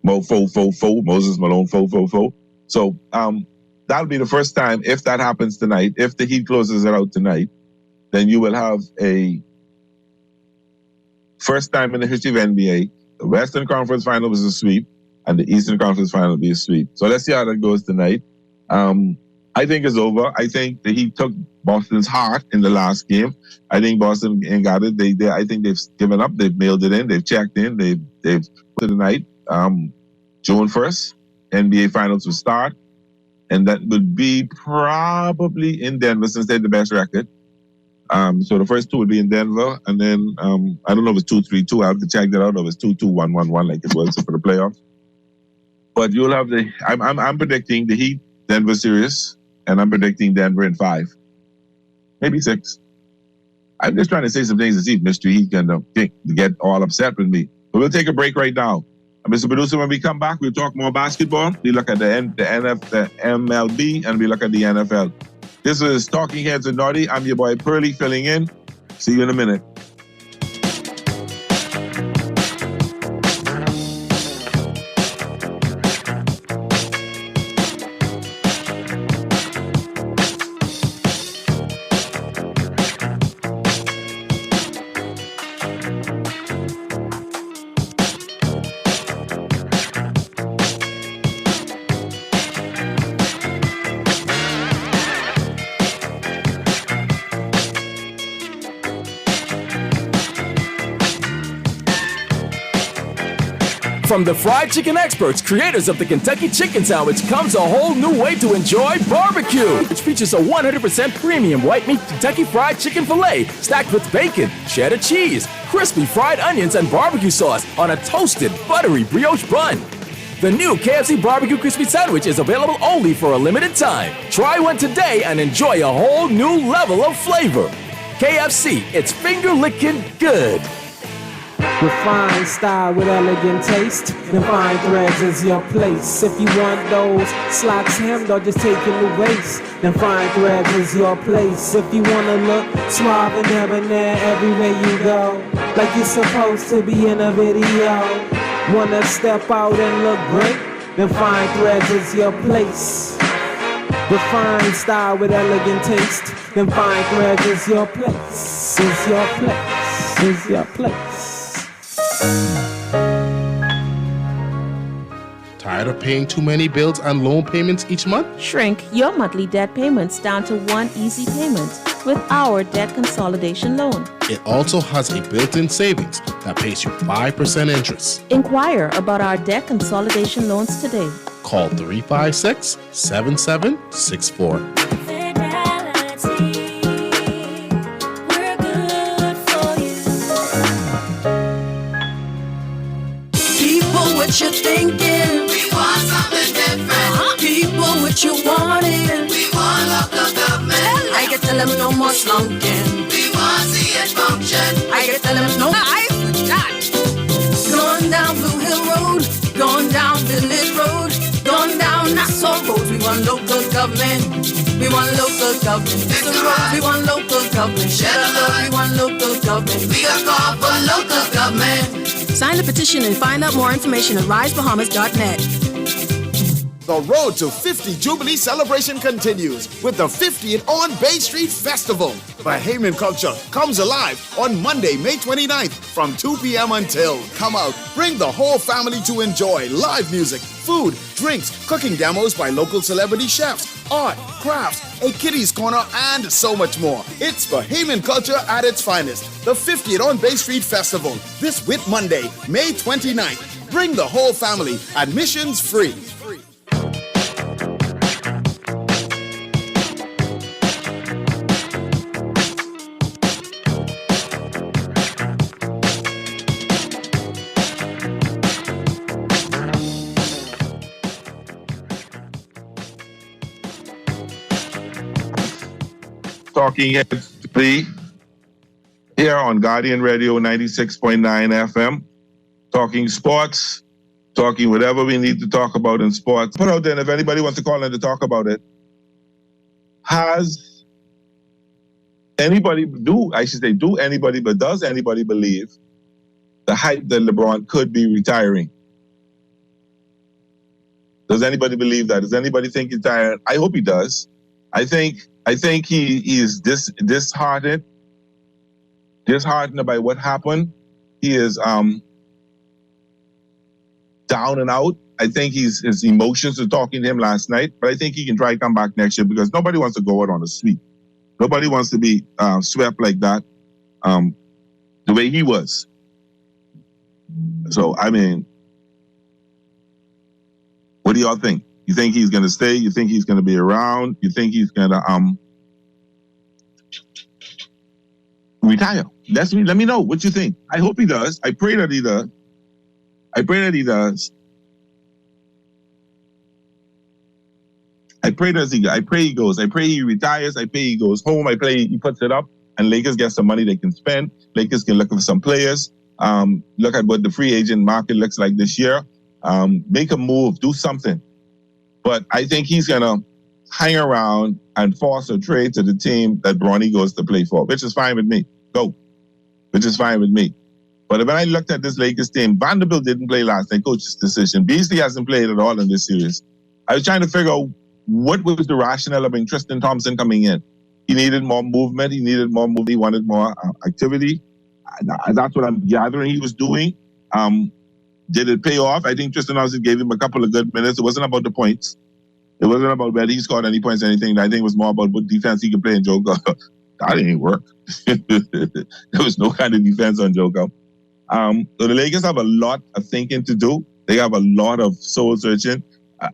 Moses Malone, So that'll be the first time, if that happens tonight, if the Heat closes it out tonight, then you will have a first time in the history of NBA. The Western Conference Final was a sweep, and the Eastern Conference Final will be a sweep. So let's see how that goes tonight. I think it's over. I think the Heat took Boston's heart in the last game. I think Boston ain't got it. I think they've given up. They've mailed it in. They've checked in. They've put it tonight. June 1st, NBA Finals will start. And that would be probably in Denver since they had the best record. So the first 2 would be in Denver. And then, I don't know if it's 2-3-2. I have to check that out. Or if it's 2-2-1-1-1 like it was for the playoffs. But you'll have I'm predicting the Heat Denver series. And I'm predicting Denver in 5. Maybe 6. I'm just trying to say some things to see if Mr. Heat can get all upset with me. But we'll take a break right now. Mr. Producer, when we come back, we'll talk more basketball. We look at the MLB, and we look at the NFL. This is Talking Heads with Naughty. I'm your boy Pearly filling in. See you in a minute. From the fried chicken experts, creators of the Kentucky Chicken Sandwich, comes a whole new way to enjoy barbecue, which features a 100% premium white meat Kentucky Fried Chicken filet stacked with bacon, cheddar cheese, crispy fried onions, and barbecue sauce on a toasted, buttery brioche bun. The new KFC Barbecue Crispy Sandwich is available only for a limited time. Try one today and enjoy a whole new level of flavor. KFC, it's finger-licking good. Refined style with elegant taste. Divine threads is your place. If you want those slacks hemmed or just taking the waist, Divine threads is your place. If you wanna look suave and debonair everywhere you go, like you're supposed to be in a video. Wanna step out and look great? Divine threads is your place. Refined style with elegant taste. Divine threads is your place. Is your place. Is your place. Tired of paying too many bills and loan payments each month? Shrink your monthly debt payments down to one easy payment with our debt consolidation loan. It also has a built-in savings that pays you 5% interest. Inquire about our debt consolidation loans today. Call 356-7764. What you thinking? We want something different. People, what you wanting? We want local government. I can tell them no more slunking. We want to see it function. I can tell them no I forgot. Going down Blue Hill Road, going down Village Road, going down Nassau Road. We want local government. We want local government. It's the road. We want local government. Shed a load. We want local government. We got call for local government. Sign the petition and find out more information at risebahamas.net. The road to 50 Jubilee celebration continues with the 50th on Bay Street Festival. Bahamian culture comes alive on Monday, May 29th from 2 p.m. until. Come out, bring the whole family to enjoy live music, food, drinks, cooking demos by local celebrity chefs, art, crafts, a kiddies corner, and so much more. It's Bahamian culture at its finest. The 50th on Bay Street Festival, this Whit Monday, May 29th. Bring the whole family. Admissions free. Talking Heads 3 here on Guardian Radio 96.9 FM. Talking sports, talking whatever we need to talk about in sports. Put out there, and if anybody wants to call in to talk about it. Does anybody believe the hype that LeBron could be retiring? Does anybody believe that? Does anybody think he's tired? I hope he does. I think he is disheartened by what happened. He is down and out. I think his emotions are talking to him last night, but I think he can try to come back next year because nobody wants to go out on a sweep. Nobody wants to be swept like that, the way he was. So, I mean, what do y'all think? You think he's going to stay? You think he's going to be around? You think he's going to retire? Let me know what you think. I hope he does. I pray that he does. I pray he goes. I pray he retires. I pray he goes home. I pray he puts it up and Lakers get some money they can spend. Lakers can look for some players. Look at what the free agent market looks like this year. Make a move. Do something. But I think he's going to hang around and force a trade to the team that Bronny goes to play for, which is fine with me. Which is fine with me. But when I looked at this Lakers team, Vanderbilt didn't play last night, coach's decision. Beasley hasn't played at all in this series. I was trying to figure out what was the rationale of Tristan Thompson coming in. He needed more movement. He wanted more activity. That's what I'm gathering he was doing. Did it pay off? I think Tristan Thompson gave him a couple of good minutes. It wasn't about the points. It wasn't about whether he scored any points or anything. I think it was more about what defense he could play in Joker. That didn't work. There was no kind of defense on Joker. So the Lakers have a lot of thinking to do. They have a lot of soul searching.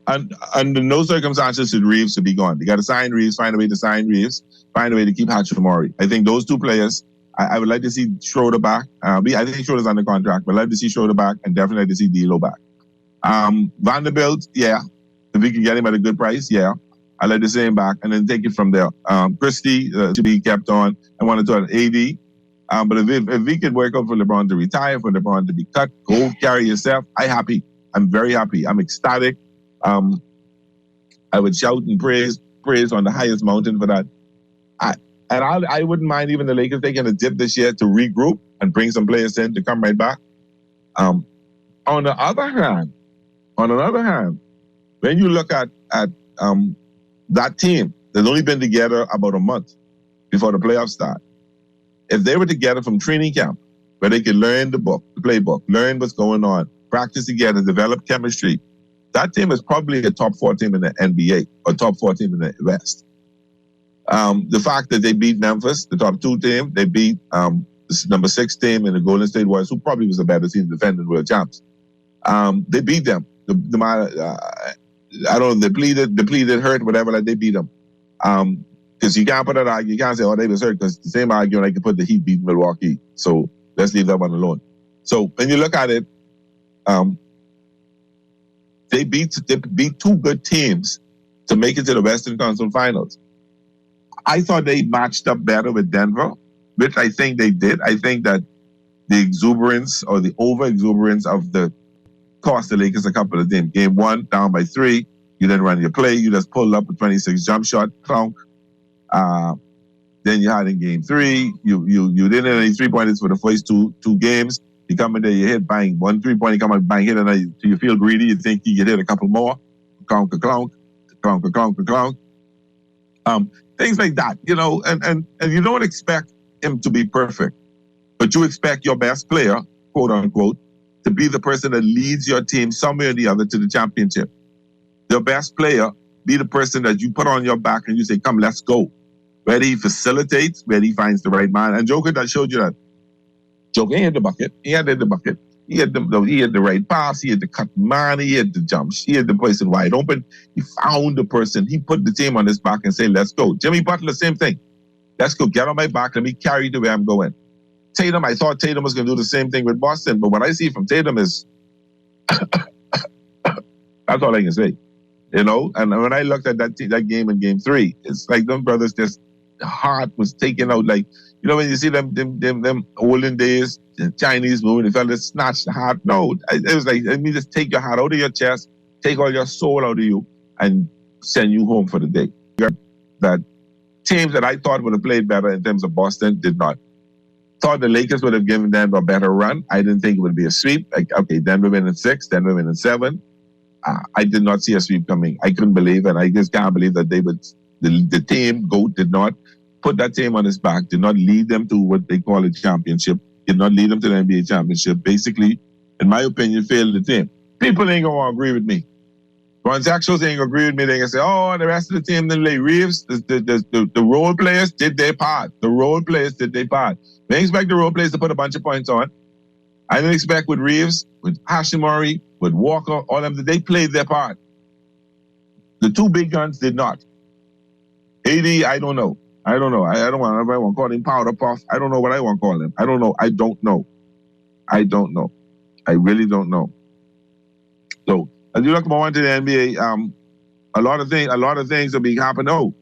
And under no circumstances should Reeves to be gone. They got to sign Reeves, find a way to sign Reeves, find a way to keep Hachimura. I think those two players, I would like to see Schroeder back. I think Schroeder's under contract, but I'd like to see Schroeder back and definitely like to see D'Lo back. Vanderbilt, yeah. If we can get him at a good price, yeah. I'd like to see him back and then take it from there. Christie to be kept on. I want to talk AD. But if we could work out for LeBron to retire, for LeBron to be cut, go carry yourself, I'm happy. I'm very happy. I'm ecstatic. I would shout and praise on the highest mountain for that. I wouldn't mind even the Lakers taking a dip this year to regroup and bring some players in to come right back. On the other hand, when you look at that team that's only been together about a month before the playoffs start, if they were together from training camp, where they could learn the playbook, learn what's going on, practice together, develop chemistry, that team is probably a top 4 team in the NBA or top 4 team in the West. The fact that they beat Memphis, the top 2 team, they beat the number 6 team in the Golden State Warriors, who probably was a better team defending world champs. They beat them. I don't know, depleted, hurt, whatever, like they beat them. Because you can't put that argument, you can't say, oh, they was hurt, because the same argument I could put the Heat beat Milwaukee. So let's leave that one alone. So when you look at it, they beat 2 good teams to make it to the Western Conference Finals. I thought they matched up better with Denver, which I think they did. I think that the exuberance or the over-exuberance of the cost the Lakers a couple of games. Game 1, down by 3. You didn't run your play. You just pulled up a 26 jump shot, clunk. Then you had in game 3, you didn't hit any 3-pointers for the first two games. You come in there, you hit, bang, 1 3-pointer, you come and bang, hit, and you feel greedy. You think you hit a couple more. Clunk. Things like that, and you don't expect him to be perfect, but you expect your best player, quote unquote, to be the person that leads your team somewhere or the other to the championship. Your best player be the person that you put on your back and you say, come, let's go. Whether he facilitates, whether he finds the right man. And Joker, that showed you that. Joker hit the bucket. He had the bucket. He had the right pass. He had the cut man. He had the jump. He had the person wide open. He found the person. He put the team on his back and said, let's go. Jimmy Butler, same thing. Let's go. Get on my back. Let me carry you to where I'm going. Tatum, I thought Tatum was going to do the same thing with Boston. But what I see from Tatum is, that's all I can say. And when I looked at that game in game 3, it's like them brothers, just the heart was taken out. Like, when you see them olden days, the Chinese movie, the fellas snatch the heart. No, it was like, let me just take your heart out of your chest, take all your soul out of you, and send you home for the day. That teams that I thought would have played better in terms of Boston did not. Thought the Lakers would have given Denver a better run. I didn't think it would be a sweep. Like, okay, Denver win in 6, Denver win in 7. I did not see a sweep coming. I couldn't believe it. I just can't believe that the team, GOAT, did not put that team on his back, did not lead them to what they call a championship, did not lead them to the NBA championship. Basically, in my opinion, failed the team. People ain't going to agree with me. Transactions ain't going to agree with me. They're going to say, oh, the rest of the team didn't lay. Reeves, the role players did their part. The role players did their part. They expect the role players to put a bunch of points on. I didn't expect with Reeves, with Hachimura, with Walker, all of them, they played their part. The 2 big guns did not. AD, I don't know. I don't want to call him powder puff. I don't know what I want to call him. I don't know. I really don't know. So as you look more into the NBA, a lot of things will be happening. Oh,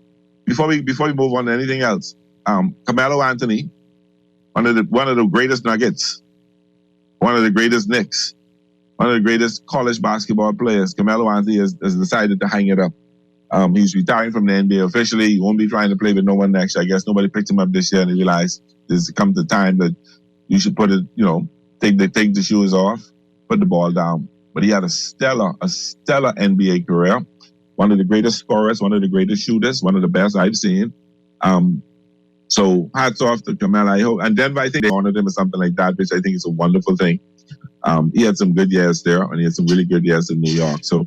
before we move on to anything else, Carmelo Anthony, one of the greatest Nuggets, one of the greatest Knicks, one of the greatest college basketball players, Carmelo Anthony has decided to hang it up. He's retiring from the NBA officially. He won't be trying to play with no one next year. I guess nobody picked him up this year and he realized this comes the time that you should put it, take the shoes off, put the ball down. But he had a stellar NBA career. One of the greatest scorers, one of the greatest shooters, one of the best I've seen. So hats off to Carmelo. I hope, and Denver, I think they honored him or something like that, which I think is a wonderful thing. He had some good years there, and he had some really good years in New York. So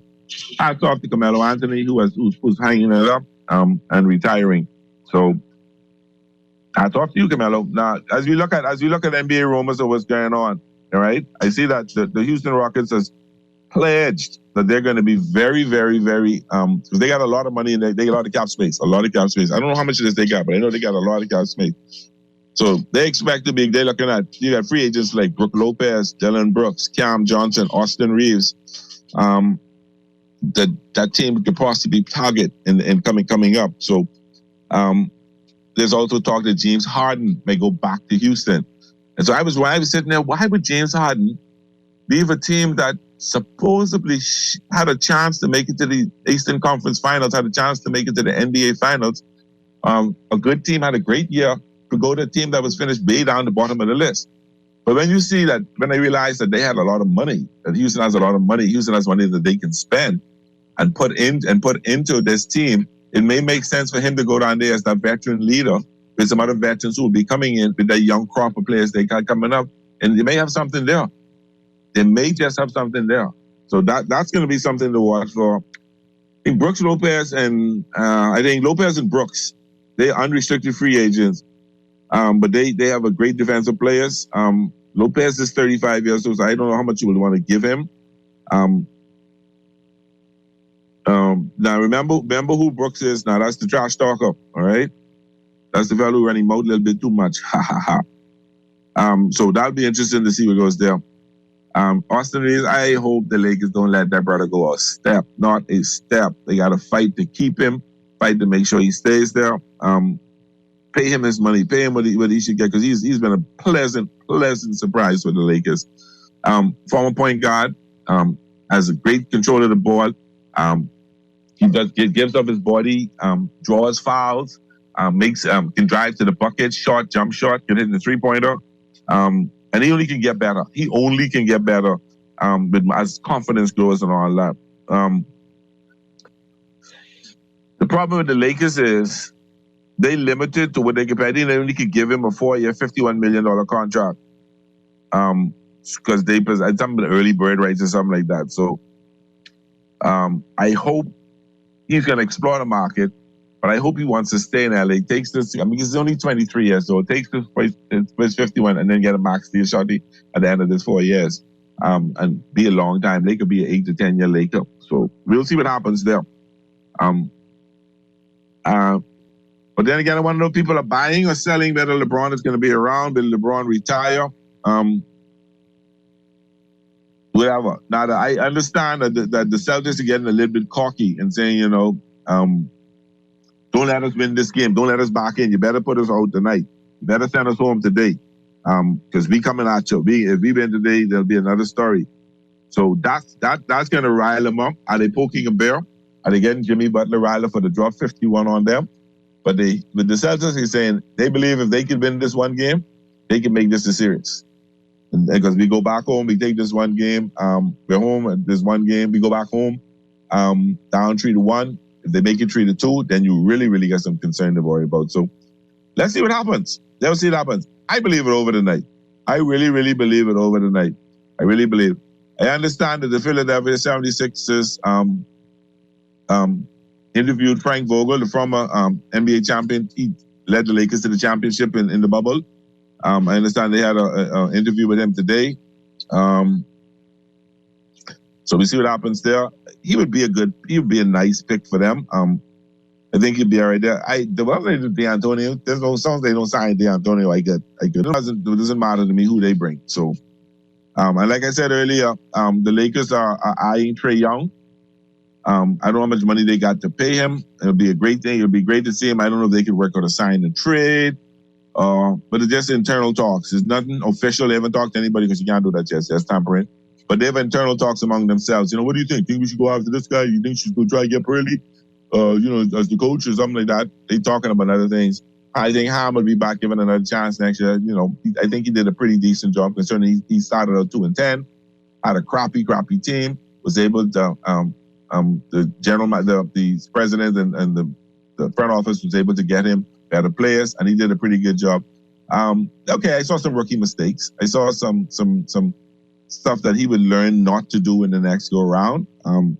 hats off to Carmelo Anthony, who's hanging it up and retiring. So hats off to you, Carmelo. Now, as we look at NBA rumors of what's going on, all right, I see that the Houston Rockets pledged that they're going to be very, very, very, because they got a lot of money and they got a lot of cap space, I don't know how much of this they got, but I know they got a lot of cap space. So they expect to be, they're looking at, you got free agents like Brook Lopez, Dylan Brooks, Cam Johnson, Austin Reeves. That team could possibly target in coming up. So there's also talk that James Harden may go back to Houston. And so when I was sitting there, why would James Harden leave a team that supposedly had a chance to make it to the Eastern Conference Finals, had a chance to make it to the NBA Finals? A good team had a great year, to go to a team that was finished way down the bottom of the list. But when you see that, when I realized that they had a lot of money, that Houston has a lot of money, Houston has money that they can spend and put into this team, it may make sense for him to go down there as that veteran leader with some other veterans who will be coming in with that young crop of players they got coming up. And they may have something there. They may just have something there. So that's going to be something to watch for. I think Brooks Lopez and Lopez and Brooks, they're unrestricted free agents. But they have a great defensive players. Lopez is 35 years old, so I don't know how much you would want to give him. Now remember who Brooks is. Now that's the trash talker, all right? That's the fellow who running mouth a little bit too much. Ha ha ha. So that'll be interesting to see what goes there. Austin Reeves, I hope the Lakers don't let that brother go a step, not a step. They got to fight to keep him, fight to make sure he stays there. Pay him his money, pay him what he should get, because he's been a pleasant surprise for the Lakers. Former point guard, has a great control of the ball. He gives up his body, draws fouls, can drive to the bucket, jump shot, can hit the 3-pointer. And he only can get better. As confidence grows and all that. The problem with the Lakers is they limited to what they could pay. They only could give him a 4-year, $51 million contract. Because they had some of the early bird rights or something like that. So I hope he's going to explore the market, but I hope he wants to stay in LA. Takes this, he's only 23 years old. Takes this 51 and then get a max deal shortly at the end of this 4 years. And be a long time. They could be an 8 to 10 year Laker. So we'll see what happens there. But then again, I want to know if people are buying or selling whether LeBron is going to be around, will LeBron retire? Whatever. Now, I understand that the Celtics are getting a little bit cocky and saying, don't let us win this game. Don't let us back in. You better put us out tonight. You better send us home today. Because we coming at you. If we win today, there'll be another story. So that's going to rile them up. Are they poking a bear? Are they getting Jimmy Butler riled up for the drop 51 on them? But with the Celtics, he's saying they believe if they can win this one game, they can make this a series. Because we go back home, we take this one game, we're home at this one game, we go back home, down 3-1. If they make it 3-2, then you really, really got some concern to worry about. So let's see what happens. Let's see what happens. I believe it over tonight. I really, really believe it over tonight. I really believe. I understand that the Philadelphia 76ers interviewed Frank Vogel, the former NBA champion. He led the Lakers to the championship in the bubble. I understand they had an interview with him today. So we see what happens there. He would be a nice pick for them. I think he'd be all right there. The one thing with D'Antonio, there's no songs they don't sign D'Antonio. I get. It doesn't matter to me who they bring. So, and like I said earlier, the Lakers are eyeing Trae Young. I don't know how much money they got to pay him. It'll be a great thing. It'll be great to see him. I don't know if they could work out a sign and trade. But it's just internal talks. It's nothing official. They haven't talked to anybody because you can't do that yet. That's tampering. But they have internal talks among themselves. What do you think? Think we should go after this guy? You think she should go try to get Pearly? As the coach or something like that. They talking about other things. I think Ham will be back given another chance next year. I think he did a pretty decent job concerning he started out 2-10, had a crappy team, was able to the president and the front office was able to get him better players, and he did a pretty good job. Okay, I saw some rookie mistakes. I saw some stuff that he would learn not to do in the next go around,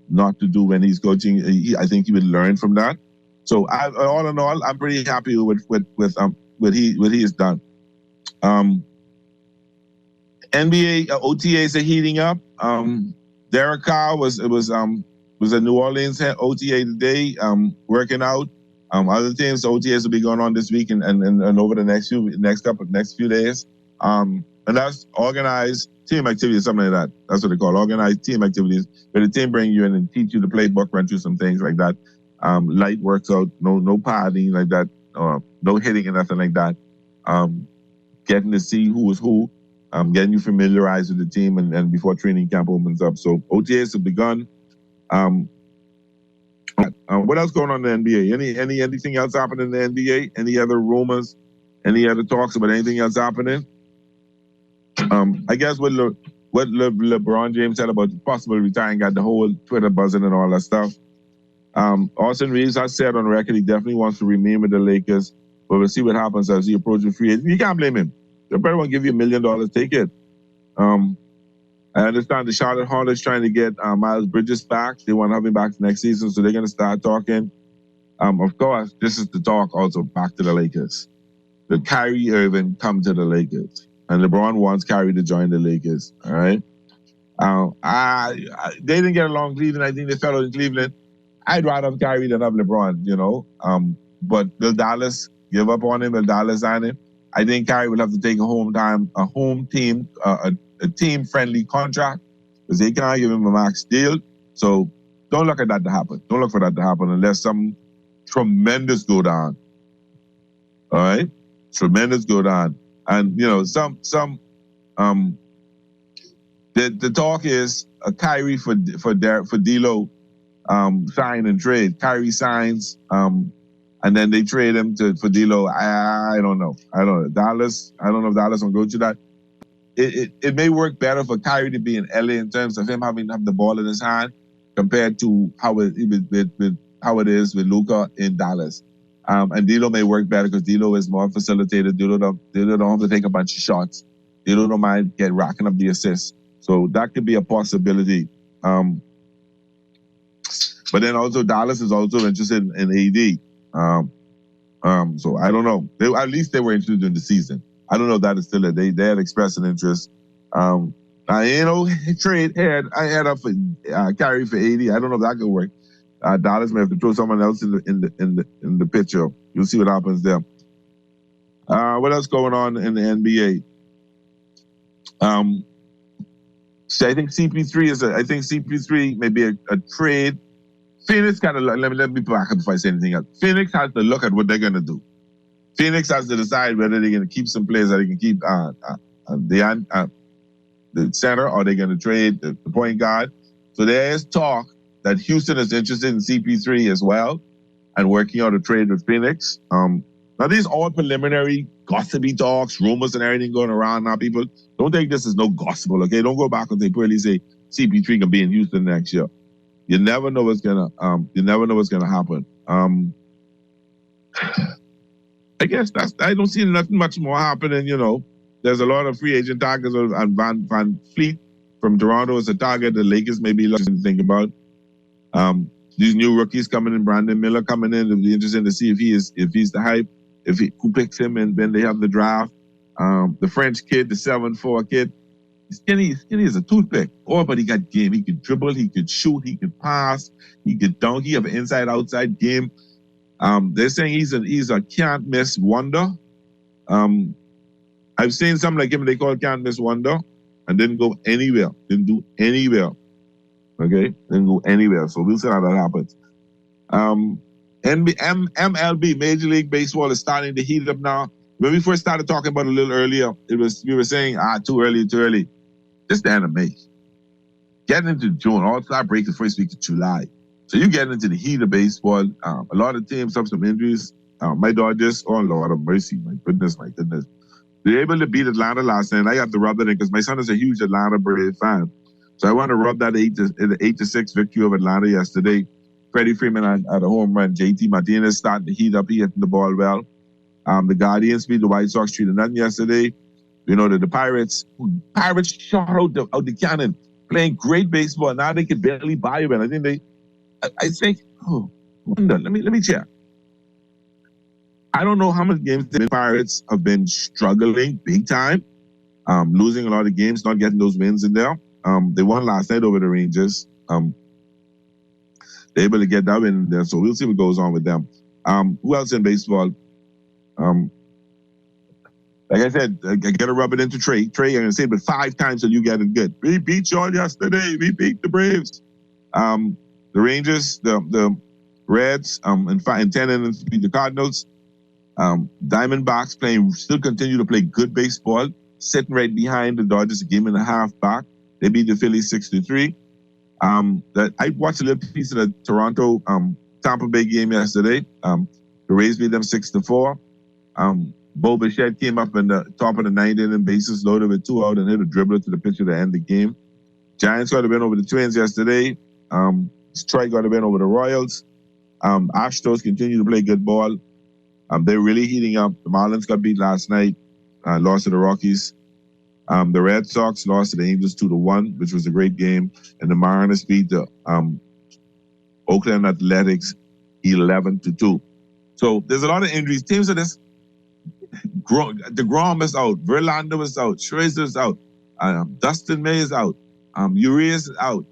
not to do when he's coaching. I think he would learn from that. So all in all, I'm pretty happy with what he has done. NBA OTAs are heating up. Derek Carr was at New Orleans OTA today, working out. Other teams OTAs will be going on this week and over the next few days. And that's organized team activities, something like that. That's what they call organized team activities, where the team bring you in and teach you the playbook, run through some things like that. Light workout, no padding like that, no hitting and nothing like that. Getting to see who is who, getting you familiarized with the team and before training camp opens up. So OTAs have begun. What else going on in the NBA? Anything else happening in the NBA? Any other rumors? Any other talks about anything else happening? I guess what LeBron James said about possibly retiring got the whole Twitter buzzing and all that stuff. Austin Reeves has said on record he definitely wants to remain with the Lakers, but we'll see what happens as he approaches free agent. You can't blame him. The better one give you $1 million, take it. I understand the Charlotte Hornets trying to get Miles Bridges back. They want to have him back next season, so they're going to start talking. Of course, this is the talk also back to the Lakers. The Kyrie Irving come to the Lakers, and LeBron wants Kyrie to join the Lakers. All right. They didn't get along in Cleveland. I think they fell out in Cleveland. I'd rather have Kyrie than have LeBron, you know. But will Dallas give up on him? Will Dallas sign him? I think Kyrie will have to take a team-friendly contract because they can't give him a max deal. So don't look at that to happen. Don't look for that to happen unless something tremendous go down. All right, tremendous go down, and you know the talk is a Kyrie for D'Lo sign and trade. Kyrie signs, and then they trade him for D'Lo. I don't know. Dallas. I don't know if Dallas will go to that. It may work better for Kyrie to be in LA in terms of him having to have the ball in his hand compared to how it is with Luka in Dallas. And D'Lo may work better because D'Lo is more facilitated. D'Lo don't have to take a bunch of shots. D'Lo don't mind racking up the assists. So that could be a possibility. But then also Dallas is also interested in AD. So I don't know. At least they were interested in the season. I don't know if that is still it. They had expressed an interest. Trade I had up for Kyrie for 80. I don't know if that could work. Dallas may have to throw someone else in the picture. You'll see what happens there. What else going on in the NBA? So I think CP3 may be a trade. Phoenix got to let me back up before I say anything else. Phoenix has to look at what they're gonna do. Phoenix has to decide whether they're going to keep some players that they can keep the center, or they're going to trade the point guard. So there is talk that Houston is interested in CP3 as well and working out a trade with Phoenix. Now, these are all preliminary gossipy talks, rumors and everything going around now. People, don't take this as no gospel, okay? Don't go back and say CP3 can be in Houston next year. You never know what's gonna happen. I guess I don't see nothing much more happening, you know. There's a lot of free agent targets, and Van Fleet from Toronto is a target the Lakers may be looking to think about. These new rookies coming in, Brandon Miller coming in, it'll be interesting to see if he's the hype, who picks him, and then they have the draft. The French kid, the 7'4" kid, skinny as a toothpick. But he got game. He could dribble, he could shoot, he could pass, he could dunk. He have an inside-outside game. They're saying he's a can't miss wonder. I've seen something like him they call can't miss wonder, and didn't go anywhere. Didn't do anywhere. Okay, didn't go anywhere. So we'll see how that happens. MLB, Major League Baseball, is starting to heat up now. When we first started talking about it a little earlier, we were saying too early. Just the anime. Getting into June, All-Star break the first week of July. So you get into the heat of baseball. A lot of teams have some injuries. My Dodgers, oh Lord of mercy, my goodness. They were able to beat Atlanta last night. I got to rub that in because my son is a huge Atlanta Braves fan. So I want to rub that 8-6 victory of Atlanta yesterday. Freddie Freeman at a home run. JT Martinez starting to heat up. He hitting the ball well. The Guardians beat the White Sox 3-0 yesterday. You know, the Pirates shot out the cannon, playing great baseball. Now they could barely buy you. And I think, let me check. I don't know how many games the Pirates have been struggling big time, losing a lot of games, not getting those wins in there. They won last night over the Rangers. They're able to get that win there, so we'll see what goes on with them. Who else in baseball? Like I said, I got to rub it into Trey. Trey, I'm going to say it but 5 times till you get it good. We beat y'all yesterday. We beat the Braves. The Rangers, the Reds, and 10 innings beat the Cardinals. Diamondbacks still continue to play good baseball, sitting right behind the Dodgers, a game and a half back. They beat the Phillies 6-3. I watched a little piece of the Toronto Tampa Bay game yesterday. The Rays beat them 6-4. Bo Bichette came up in the top of the 9th inning, bases loaded with 2 out, and hit a dribbler to the pitcher to end the game. Giants got a win over the Twins yesterday. Detroit got a win over the Royals. Astros continue to play good ball. They're really heating up. The Marlins got beat last night, lost to the Rockies. The Red Sox lost to the Angels 2-1, which was a great game. And the Mariners beat the Oakland Athletics 11-2. So there's a lot of injuries. Teams are this. DeGrom is out. Verlander is out. Scherzer is out. Dustin May is out. Urias is out.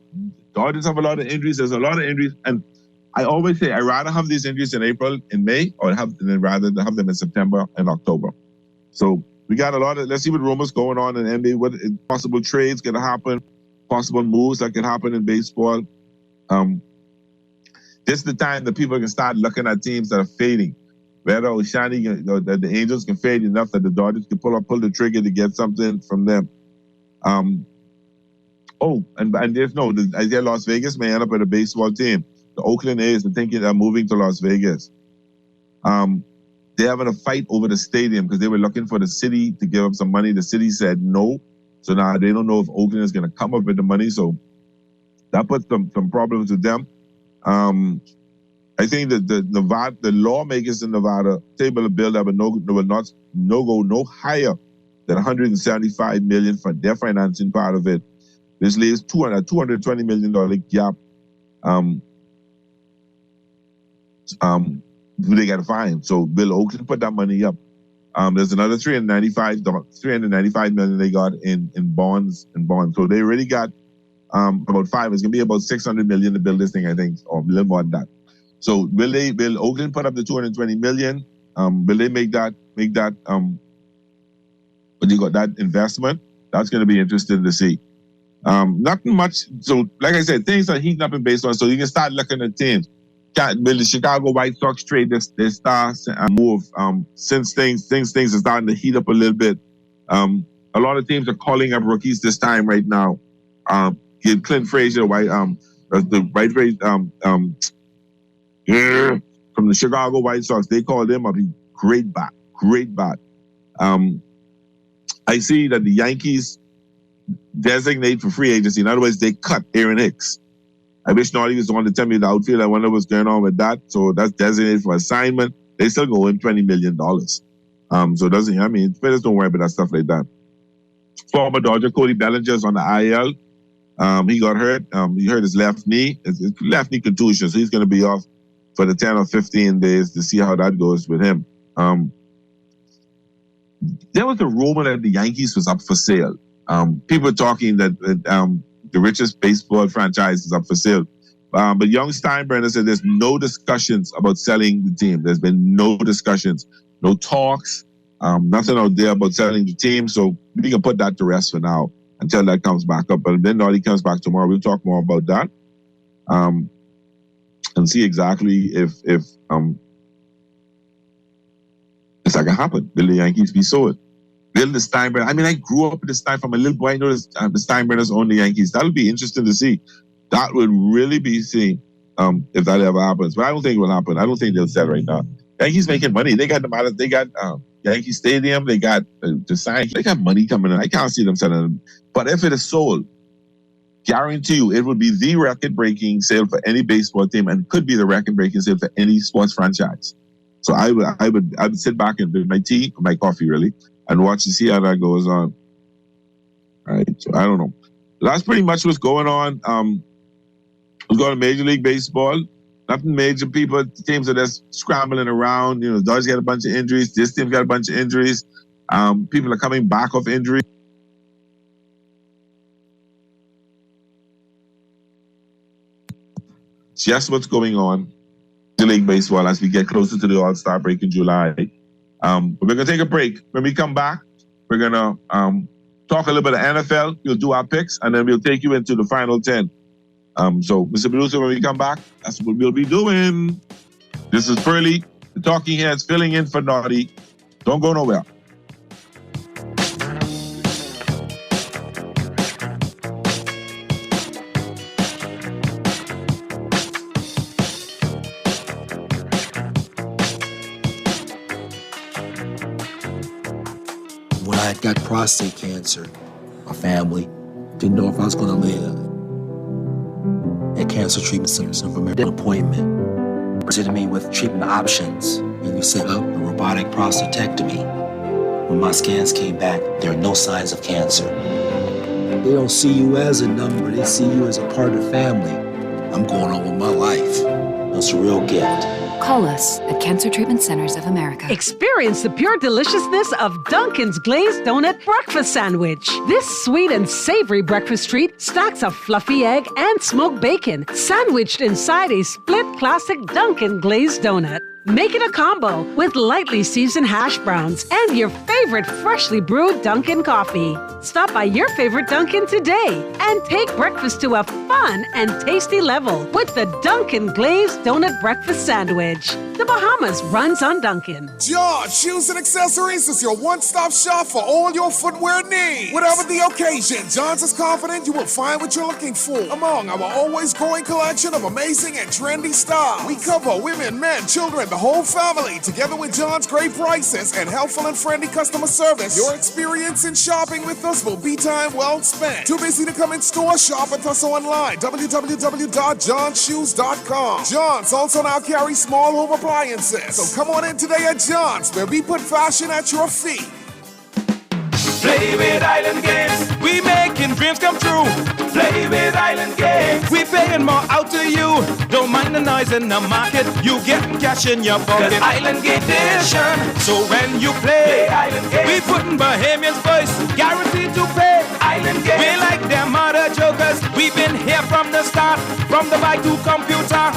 Dodgers have a lot of injuries. There's a lot of injuries. And I always say I'd rather have these injuries in April, in May, or rather have them in September and October. So we got a lot of, let's see what rumors going on in NBA, what possible trades going to happen, possible moves that can happen in baseball. This is the time that people can start looking at teams that are fading. Whether Oshani, that the Angels can fade enough that the Dodgers can pull the trigger to get something from them. And there's I Las Vegas may end up with a baseball team. The Oakland A's are thinking they're moving to Las Vegas. They're having a fight over the stadium because they were looking for the city to give up some money. The city said no. So now they don't know if Oakland is going to come up with the money. So that puts some problems with them. I think that the lawmakers in Nevada table a bill that will not go no higher than $175 million for their financing part of it. This leaves $220 million gap. Who they got to find. So Bill Oakland put that money up. There's another $395 million they got in bonds. So they already got about 5. It's gonna be about $600 million to build this thing, I think, or a little more than that. So will Oakland put up the $220 million? Will they make that when you got that investment? That's gonna be interesting to see. Nothing much. So like I said, things are heating up in baseball. So you can start looking at teams. Will the Chicago White Sox trade their stars move since things are starting to heat up a little bit? A lot of teams are calling up rookies this time right now. Clint Frazier, from the Chicago White Sox, they called him up. He's great bat. I see that the Yankees designate for free agency. In other words, they cut Aaron Hicks. I wish Naughty was the one to tell me the outfield. I wonder what's going on with that. So that's designated for assignment. They still go in $20 million. So it doesn't, players don't worry about that stuff like that. Former Dodger Cody Bellinger is on the IL. He got hurt. He hurt his left knee. It's left knee contusion. So he's going to be off for the 10 or 15 days to see how that goes with him. There was a rumor that the Yankees was up for sale. People talking that the richest baseball franchise is up for sale. But young Steinbrenner said there's no discussions about selling the team. There's been no discussions, no talks, nothing out there about selling the team. So we can put that to rest for now until that comes back up. But then Naughty comes back tomorrow. We'll talk more about that and see exactly if it's not going to happen. Will the Yankees be sold? Will the Steinbrenner? I grew up with the Steinbrenner from a little boy. I know the Steinbrenners own the Yankees. That'll be interesting to see. That would really be seen if that ever happens. But I don't think it will happen. I don't think they'll sell right now. Yankees making money. They got They got Yankee Stadium. They got the sign. They got money coming in. I can't see them selling them. But if it is sold, guarantee you it would be the record-breaking sale for any baseball team, and could be the record-breaking sale for any sports franchise. So I would sit back and drink my tea, my coffee really, and watch to see how that goes on. All right, so I don't know. That's pretty much what's going on. What's going on Major League Baseball? Nothing major. Teams are just scrambling around. The Dodgers got a bunch of injuries. This team got a bunch of injuries. People are coming back off injury. just what's going on in League Baseball as we get closer to the All-Star break in July. But we're going to take a break. When we come back, we're going to talk a little bit of NFL. We'll do our picks, and then we'll take you into the final 10. So, Mr. Producer, when we come back, that's what we'll be doing. This is Pearly, the Talking Heads, filling in for Naughty. Don't go nowhere. When I got prostate cancer, my family didn't know if I was going to live. At Cancer Treatment Centers of America, an appointment presented me with treatment options, and you set up a robotic prostatectomy. When my scans came back, there are no signs of cancer. They don't see you as a number, they see you as a part of the family. I'm going on with my life. That's a real gift. Call us at Cancer Treatment Centers of America. Experience the pure deliciousness of Dunkin's Glazed Donut Breakfast Sandwich. This sweet and savory breakfast treat stacks a fluffy egg and smoked bacon, sandwiched inside a split classic Dunkin' Glazed Donut. Make it a combo with lightly seasoned hash browns and your favorite freshly brewed Dunkin' coffee. Stop by your favorite Dunkin' today and take breakfast to a fun and tasty level with the Dunkin' Glazed Donut Breakfast Sandwich. The Bahamas runs on Dunkin'. George Shoes and Accessories is your one-stop shop for all your footwear needs. Whatever the occasion, John's is confident you will find what you're looking for among our always growing collection of amazing and trendy styles. We cover women, men, children, the whole family. Together with John's great prices and helpful and friendly customer service, your experience in shopping with us will be time well spent. Too busy to come in store? Shop with us online. www.johnshoes.com. John's also now carries small home appliances. So come on in today at John's, where we put fashion at your feet. Play with Island Games, we making dreams come true. Play with Island Games, we paying more out to you. Don't mind the noise in the market, you getting cash in your pocket. Island Game Edition, so when you play Island Games, we putting Bahamians first, guaranteed to pay. Island Games, we like them other jokers. We've been here from the start, from the bike to computer.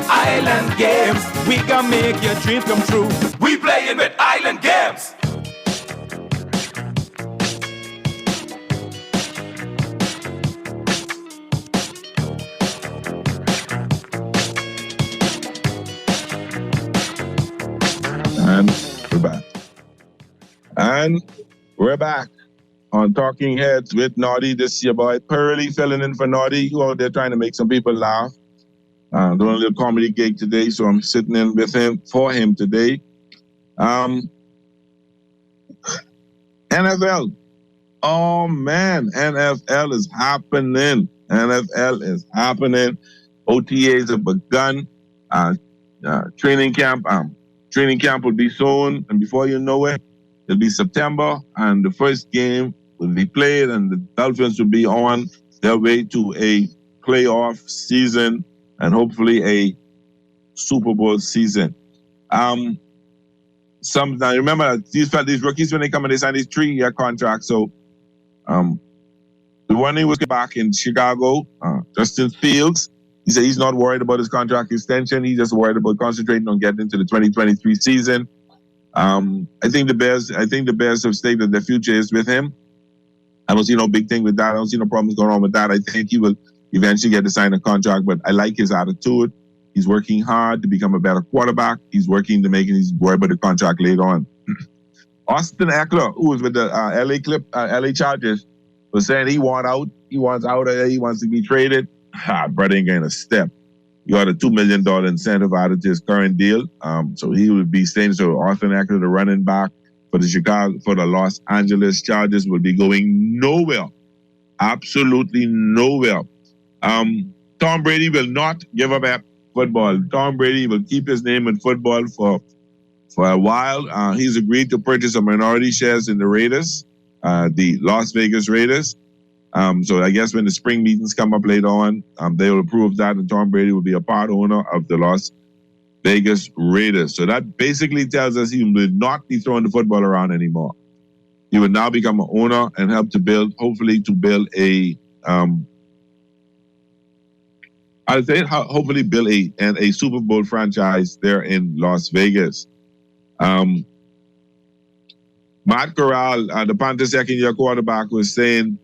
Island Games, we can make your dreams come true. We playing with Island Games. And we're back. And we're back on Talking Heads with Naughty. This is your boy Pearly filling in for Naughty, who out there trying to make some people laugh. Doing a little comedy gig today, so I'm sitting in with him for him today. NFL. Oh man, NFL is happening. NFL is happening. OTAs have begun. Training camp will be soon, and before you know it, it'll be September, and the first game will be played, and the Dolphins will be on their way to a playoff season and hopefully a Super Bowl season. Now remember these rookies, when they come and they sign these 3-year contracts. So the one he was back in Chicago, Justin Fields, he said he's not worried about his contract extension. He's just worried about concentrating on getting into the 2023 season. I think the Bears have stated that their future is with him. I don't see no big thing with that. I don't see no problems going on with that. I think he will eventually get to sign a contract, but I like his attitude. He's working hard to become a better quarterback. He's working to make it. He's worried about the contract later on. Austin Eckler, who was with the LA Chargers, was saying he wants out. He wants out of there. He wants to be traded. Brother ain't getting a step. He got a $2 million incentive out of his current deal. So he would be staying. So Austin Eckler, the running back for the Los Angeles Chargers, will be going nowhere. Absolutely nowhere. Tom Brady will not give up at football. Tom Brady will keep his name in football for a while. He's agreed to purchase a minority shares in the Raiders, the Las Vegas Raiders. So I guess when the spring meetings come up later on, they will approve that, and Tom Brady will be a part owner of the Las Vegas Raiders. So that basically tells us he will not be throwing the football around anymore. He will now become an owner and help to build a I'll say hopefully build a Super Bowl franchise there in Las Vegas. Matt Corral, the Panthers second-year quarterback,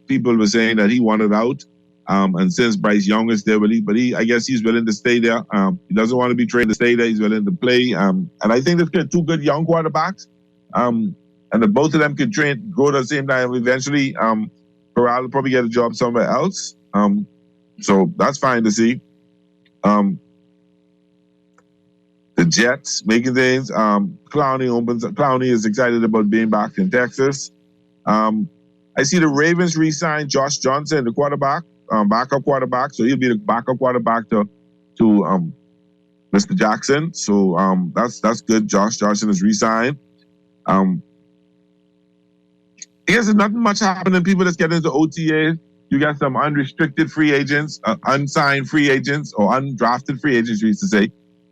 people were saying that he wanted out. And since Bryce Young is there, I guess he's willing to stay there. He doesn't want to be trained to stay there. He's willing to play. And I think there's two good young quarterbacks. And if both of them could grow at the same time, eventually Corral will probably get a job somewhere else. So that's fine to see. The Jets making things. Clowney is excited about being back in Texas. I see the Ravens re-sign Josh Johnson, the quarterback, backup quarterback. So he'll be the backup quarterback to Mr. Jackson. So that's good. Josh Johnson is re-signed. I guess there's nothing much happening. People that's getting into OTA. You got some unrestricted free agents, unsigned free agents, or undrafted free agents, we used to say,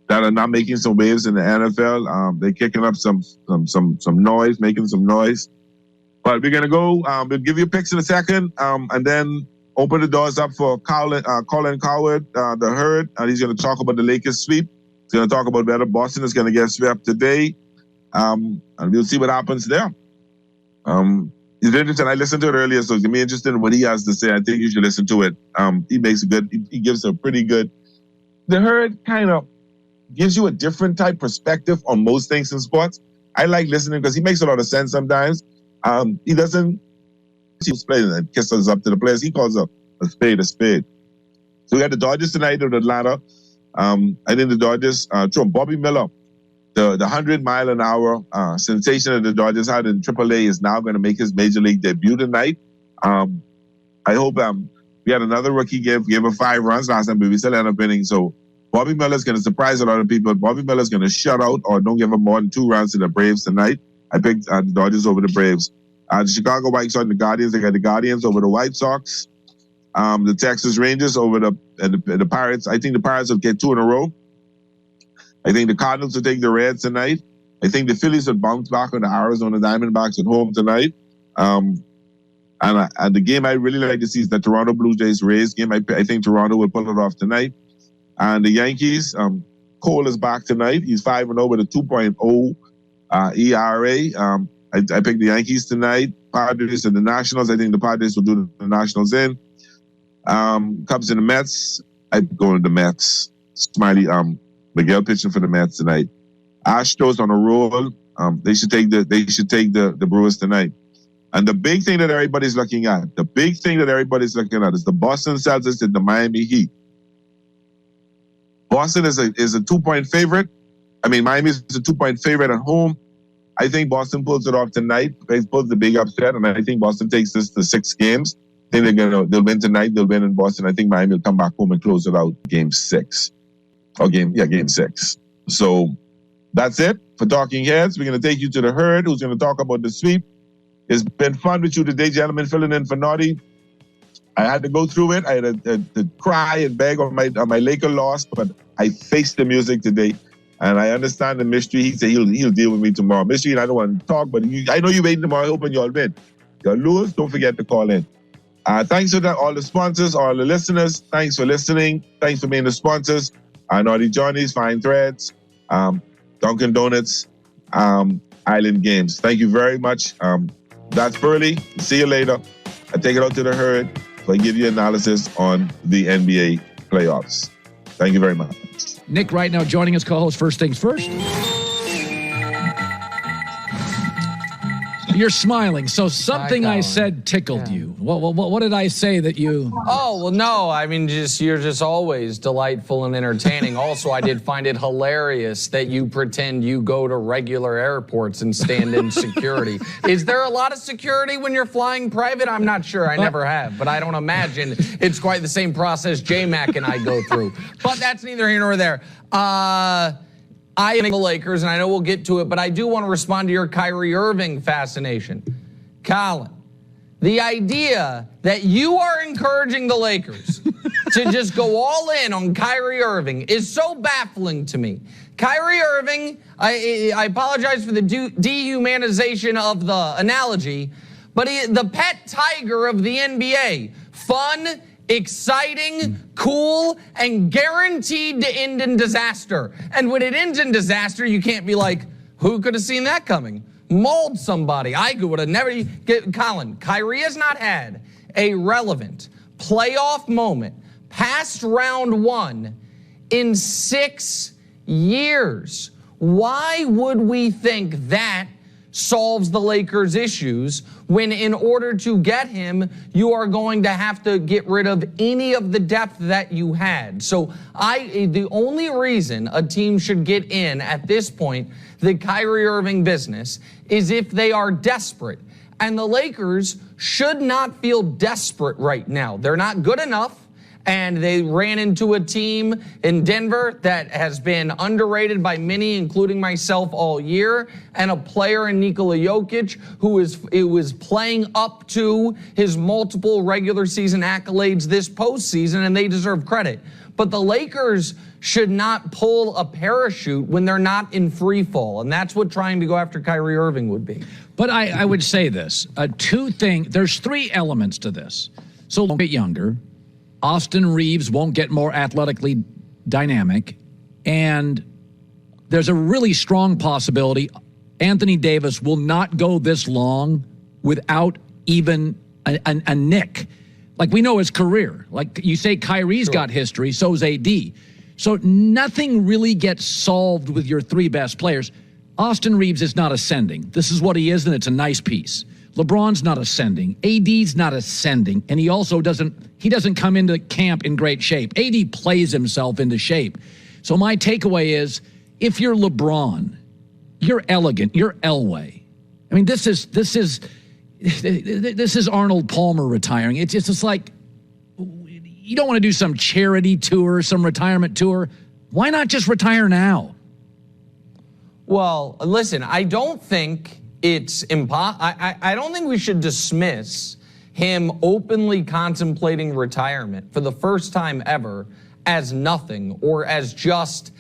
that are not making some waves in the NFL. They're kicking up some noise, making some noise. But we're gonna go. We'll give you picks in a second, and then open the doors up for Colin Cowherd, the Herd, and he's gonna talk about the Lakers sweep. He's gonna talk about whether Boston is gonna get swept today, and we'll see what happens there. It's interesting. I listened to it earlier, so it's gonna be interesting in what he has to say. I think you should listen to it. He makes he gives a pretty good. The Herd kind of gives you a different type perspective on most things in sports. I like listening because he makes a lot of sense sometimes. He doesn't play and kisses up to the players. He calls a spade a spade. So we got the Dodgers tonight with Atlanta. I think the Dodgers, Bobby Miller, the 100-mile-an-hour sensation that the Dodgers had in AAA is now going to make his major league debut tonight. I hope we had another rookie gave him 5 runs last time, but we still end up winning. So Bobby Miller's going to surprise a lot of people. Bobby Miller's going to shut out or don't give him more than 2 runs to the Braves tonight. I picked the Dodgers over the Braves. The Chicago White Sox and the Guardians. They got the Guardians over the White Sox. The Texas Rangers over the Pirates. I think the Pirates will get 2 in a row. I think the Cardinals will take the Reds tonight. I think the Phillies will bounce back on the Arizona Diamondbacks at home tonight. And the game I really like to see is the Toronto Blue Jays Rays game. I think Toronto will pull it off tonight. And the Yankees, Cole is back tonight. He's 5-0 with a 2.0 ERA. I picked the Yankees tonight. Padres and the Nationals. I think the Padres will do the Nationals in. Cubs and the Mets. I'm going to the Mets. Smiley, Miguel pitching for the Mets tonight. Astros on a roll. They should take the Brewers tonight. And the big thing that everybody's looking at, is the Boston Celtics and the Miami Heat. Boston is a 2-point favorite. I mean, Miami is a 2-point favorite at home. I think Boston pulls it off tonight. They pulls the big upset, and I think Boston takes this to 6 games. I think they'll win tonight. They'll win in Boston. I think Miami will come back home and close it out game 6. Game 6. So that's it for Talking Heads. We're going to take you to the Herd, who's going to talk about the sweep. It's been fun with you today, gentlemen, filling in for Naughty. I had to go through it. I had to cry and beg on my Laker loss, but I faced the music today. And I understand the mystery. He said he'll deal with me tomorrow. Mystery, and I don't want to talk, but I know you're waiting tomorrow. I hope you all win. You'll lose. Don't forget to call in. Thanks to all the sponsors, all the listeners. Thanks for listening. Thanks for being the sponsors. Naughty Johnny's, Fine Threads, Dunkin' Donuts, Island Games. Thank you very much. That's Pearly. See you later. I take it out to the Herd. So I give you analysis on the NBA playoffs. Thank you very much. Nick right now joining us, co-host First Things First. You're smiling. So something I said tickled you. What did I say that you... Oh, well, no. I mean, you're just always delightful and entertaining. Also, I did find it hilarious that you pretend you go to regular airports and stand in security. Is there a lot of security when you're flying private? I'm not sure. I never have. But I don't imagine it's quite the same process J-Mac and I go through. But that's neither here nor there. I am the Lakers, and I know we'll get to it, but I do want to respond to your Kyrie Irving fascination. Colin, the idea that you are encouraging the Lakers to just go all in on Kyrie Irving is so baffling to me. Kyrie Irving, I apologize for the dehumanization of the analogy, but the pet tiger of the NBA. Fun, exciting, cool, and guaranteed to end in disaster. And when it ends in disaster, you can't be like, who could have seen that coming? Mauled somebody. I would have never. Colin, Kyrie has not had a relevant playoff moment past round one in 6 years. Why would we think that solves the Lakers' issues when in order to get him, you are going to have to get rid of any of the depth that you had? So the only reason a team should get in at this point, the Kyrie Irving business, is if they are desperate. And the Lakers should not feel desperate right now. They're not good enough. And they ran into a team in Denver that has been underrated by many, including myself, all year, and a player in Nikola Jokic who was playing up to his multiple regular season accolades this postseason, and they deserve credit. But the Lakers should not pull a parachute when they're not in free fall, and that's what trying to go after Kyrie Irving would be. But I would say this, there's 3 elements to this. So don't get younger. Austin Reeves won't get more athletically dynamic, and there's a really strong possibility Anthony Davis will not go this long without even a nick. Like, we know his career. Like you say, Kyrie's got history, so's AD. So nothing really gets solved with your 3 best players. Austin Reeves is not ascending. This is what he is, and it's a nice piece. LeBron's not ascending. AD's not ascending. And he also doesn't come into camp in great shape. AD plays himself into shape. So my takeaway is, if you're LeBron, you're elegant, you're Elway. I mean, this is Arnold Palmer retiring. It's just like, you don't want to do some charity tour, some retirement tour. Why not just retire now? Well, listen, I don't think it's I don't think we should dismiss him openly contemplating retirement for the first time ever as nothing or as just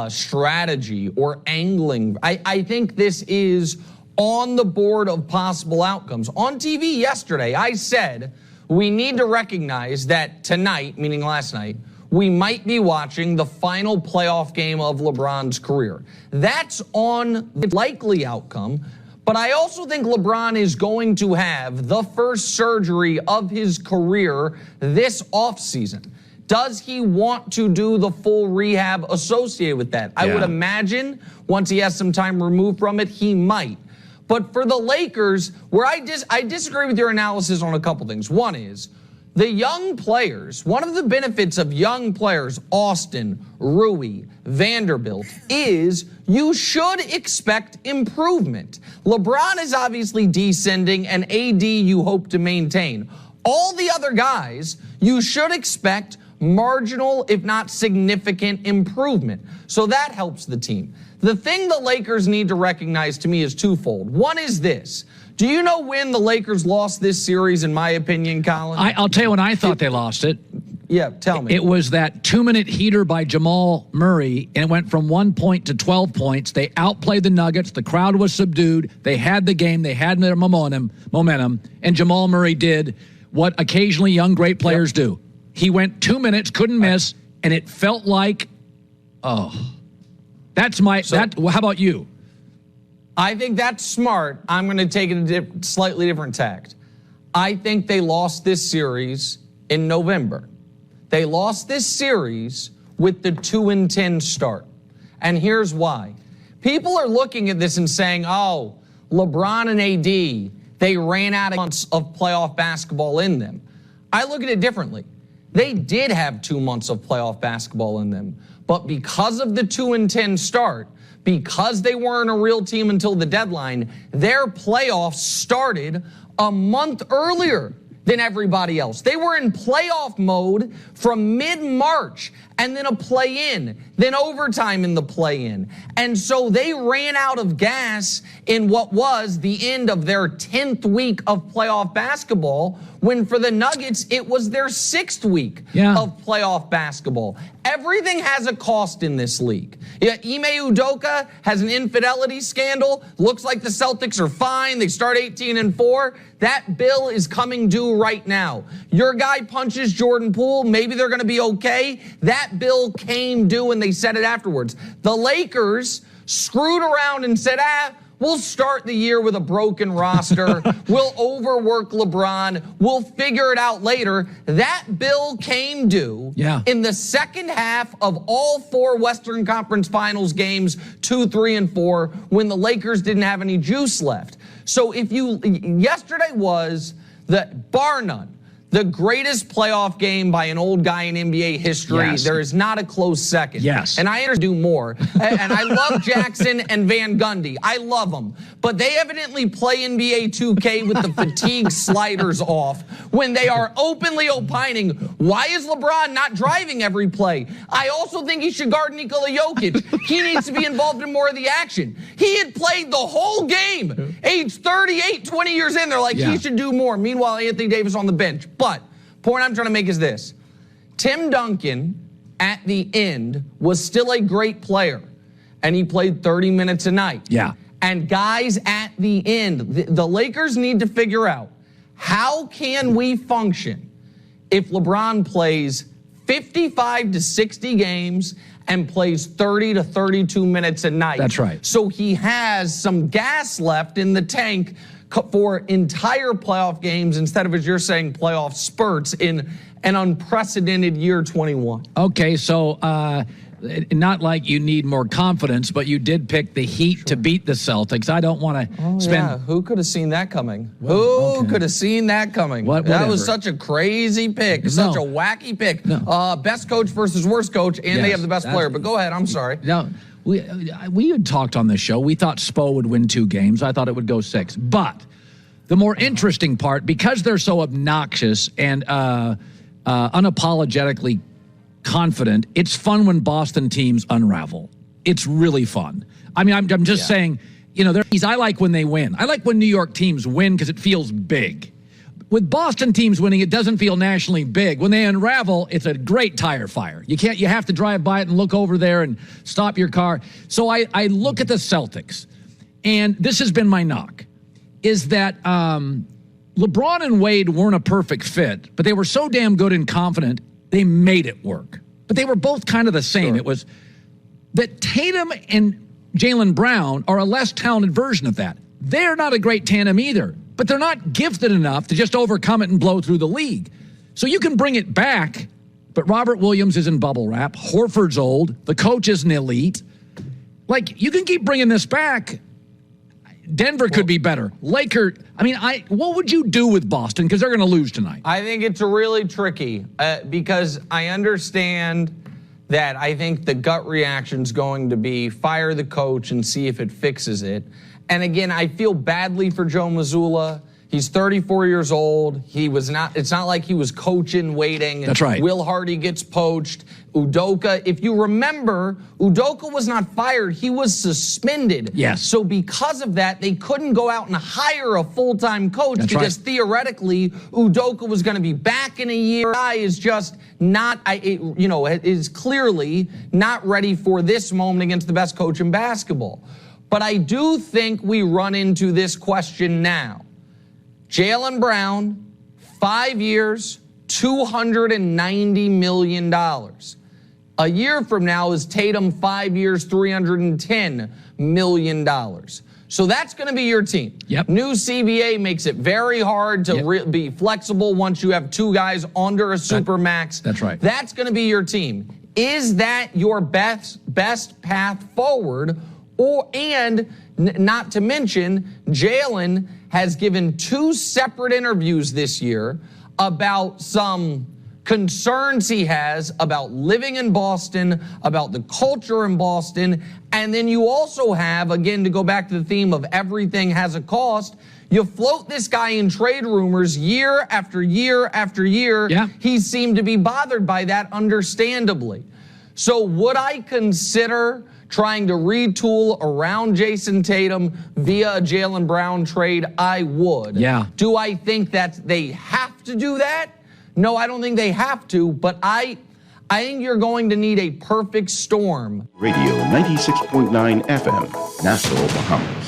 strategy or angling. I think this is on the board of possible outcomes. On TV yesterday, I said we need to recognize that tonight, meaning last night, we might be watching the final playoff game of LeBron's career. That's on the likely outcome. But I also think LeBron is going to have the first surgery of his career this offseason. Does he want to do the full rehab associated with that? I would imagine once he has some time removed from it, he might. But for the Lakers, where I disagree with your analysis on a couple things. One is, the young players, one of the benefits of young players, Austin, Rui, Vanderbilt, is you should expect improvement. LeBron is obviously descending, and AD you hope to maintain. All the other guys, you should expect marginal, if not significant, improvement. So that helps the team. The thing the Lakers need to recognize to me is twofold. One is this. Do you know when the Lakers lost this series, in my opinion, Colin? I'll tell you when I thought they lost it. Yeah, tell me. It was that 2-minute heater by Jamal Murray, and it went from 1 point to 12 points. They outplayed the Nuggets. The crowd was subdued. They had the game. They had their momentum, and Jamal Murray did what occasionally young great players do. He went 2 minutes, couldn't miss, and it felt like, that's how about you? I think that's smart. I'm going to take it a slightly different tact. I think they lost this series in November. They lost this series with the 2-10 start. And here's why. People are looking at this and saying, LeBron and AD, they ran out of months of playoff basketball in them. I look at it differently. They did have 2 months of playoff basketball in them. But because of the 2-10 start, because they weren't a real team until the deadline, their playoffs started a month earlier than everybody else. They were in playoff mode from mid-March and then a play-in. then overtime in the play-in. And so they ran out of gas in what was the end of their 10th week of playoff basketball, when for the Nuggets, it was their 6th week of playoff basketball. Everything has a cost in this league. Yeah, Ime Udoka has an infidelity scandal. Looks like the Celtics are fine. They start 18-4. That bill is coming due right now. Your guy punches Jordan Poole. Maybe they're going to be okay. That bill came due and they said it afterwards. The Lakers screwed around and said, we'll start the year with a broken roster. We'll overwork LeBron. We'll figure it out later. That bill came due in the second half of all 4 Western Conference Finals games, 2, 3, and 4, when the Lakers didn't have any juice left. So yesterday was bar none, the greatest playoff game by an old guy in NBA history. Yes. There is not a close second. Yes. And I do more. And I love Jackson and Van Gundy. I love them. But they evidently play NBA 2K with the fatigue sliders off when they are openly opining, why is LeBron not driving every play? I also think he should guard Nikola Jokic. He needs to be involved in more of the action. He had played the whole game, age 38, 20 years in. They're like, he should do more. Meanwhile, Anthony Davis on the bench. But point I'm trying to make is this. Tim Duncan, at the end, was still a great player, and he played 30 minutes a night. Yeah. And guys, at the end, the Lakers need to figure out, how can we function if LeBron plays 55 to 60 games and plays 30 to 32 minutes a night? That's right. So he has some gas left in the tank for entire playoff games instead of, as you're saying, playoff spurts in an unprecedented year 21. Okay, so not like you need more confidence, but you did pick the Heat to beat the Celtics. I don't want to spend... Yeah, who could have seen that coming? Who could have seen that coming? That was such a crazy pick, such a wacky pick. Best coach versus worst coach, and they have the best player. But go ahead, I'm sorry. No, we had talked on this show. We thought Spo would win 2 games. I thought it would go 6. But the more interesting part, because they're so obnoxious and unapologetically confident, it's fun when Boston teams unravel. It's really fun. I mean, I'm just saying, I like when they win. I like when New York teams win because it feels big. With Boston teams winning, it doesn't feel nationally big. When they unravel, it's a great tire fire. You have to drive by it and look over there and stop your car. So I look at the Celtics, and this has been my knock, is that LeBron and Wade weren't a perfect fit, but they were so damn good and confident, they made it work. But they were both kind of the same. It was that Tatum and Jaylen Brown are a less talented version of that. They're not a great tandem either, but they're not gifted enough to just overcome it and blow through the league. So you can bring it back, but Robert Williams is in bubble wrap. Horford's old. The coach is an elite. Like, you can keep bringing this back. Denver could be better. What would you do with Boston? Because they're going to lose tonight. I think it's really tricky because I understand that I think the gut reaction is going to be fire the coach and see if it fixes it. And again, I feel badly for Joe Mazzulla. He's 34 years old. It's not like he was coaching, waiting. That's right. Will Hardy gets poached. Udoka, if you remember, Udoka was not fired. He was suspended. Yes. So because of that, they couldn't go out and hire a full-time coach because theoretically, Udoka was going to be back in a year. Guy is just is clearly not ready for this moment against the best coach in basketball. But I do think we run into this question now. Jaylen Brown, 5 years, $290 million. A year from now is Tatum, 5 years, $310 million. So that's going to be your team. Yep. New CBA makes it very hard to be flexible once you have 2 guys under a supermax. That's right. That's going to be your team. Is that your best path forward? Not to mention, Jaylen has given 2 separate interviews this year about some concerns he has about living in Boston, about the culture in Boston. And then you also have, again, to go back to the theme of everything has a cost, you float this guy in trade rumors year after year after year. Yeah. He seemed to be bothered by that, understandably. So would I consider trying to retool around Jason Tatum via a Jaylen Brown trade? I would. Yeah. Do I think that they have to do that? No, I don't think they have to, but I think you're going to need a perfect storm. Radio 96.9 FM, Nassau, Bahamas.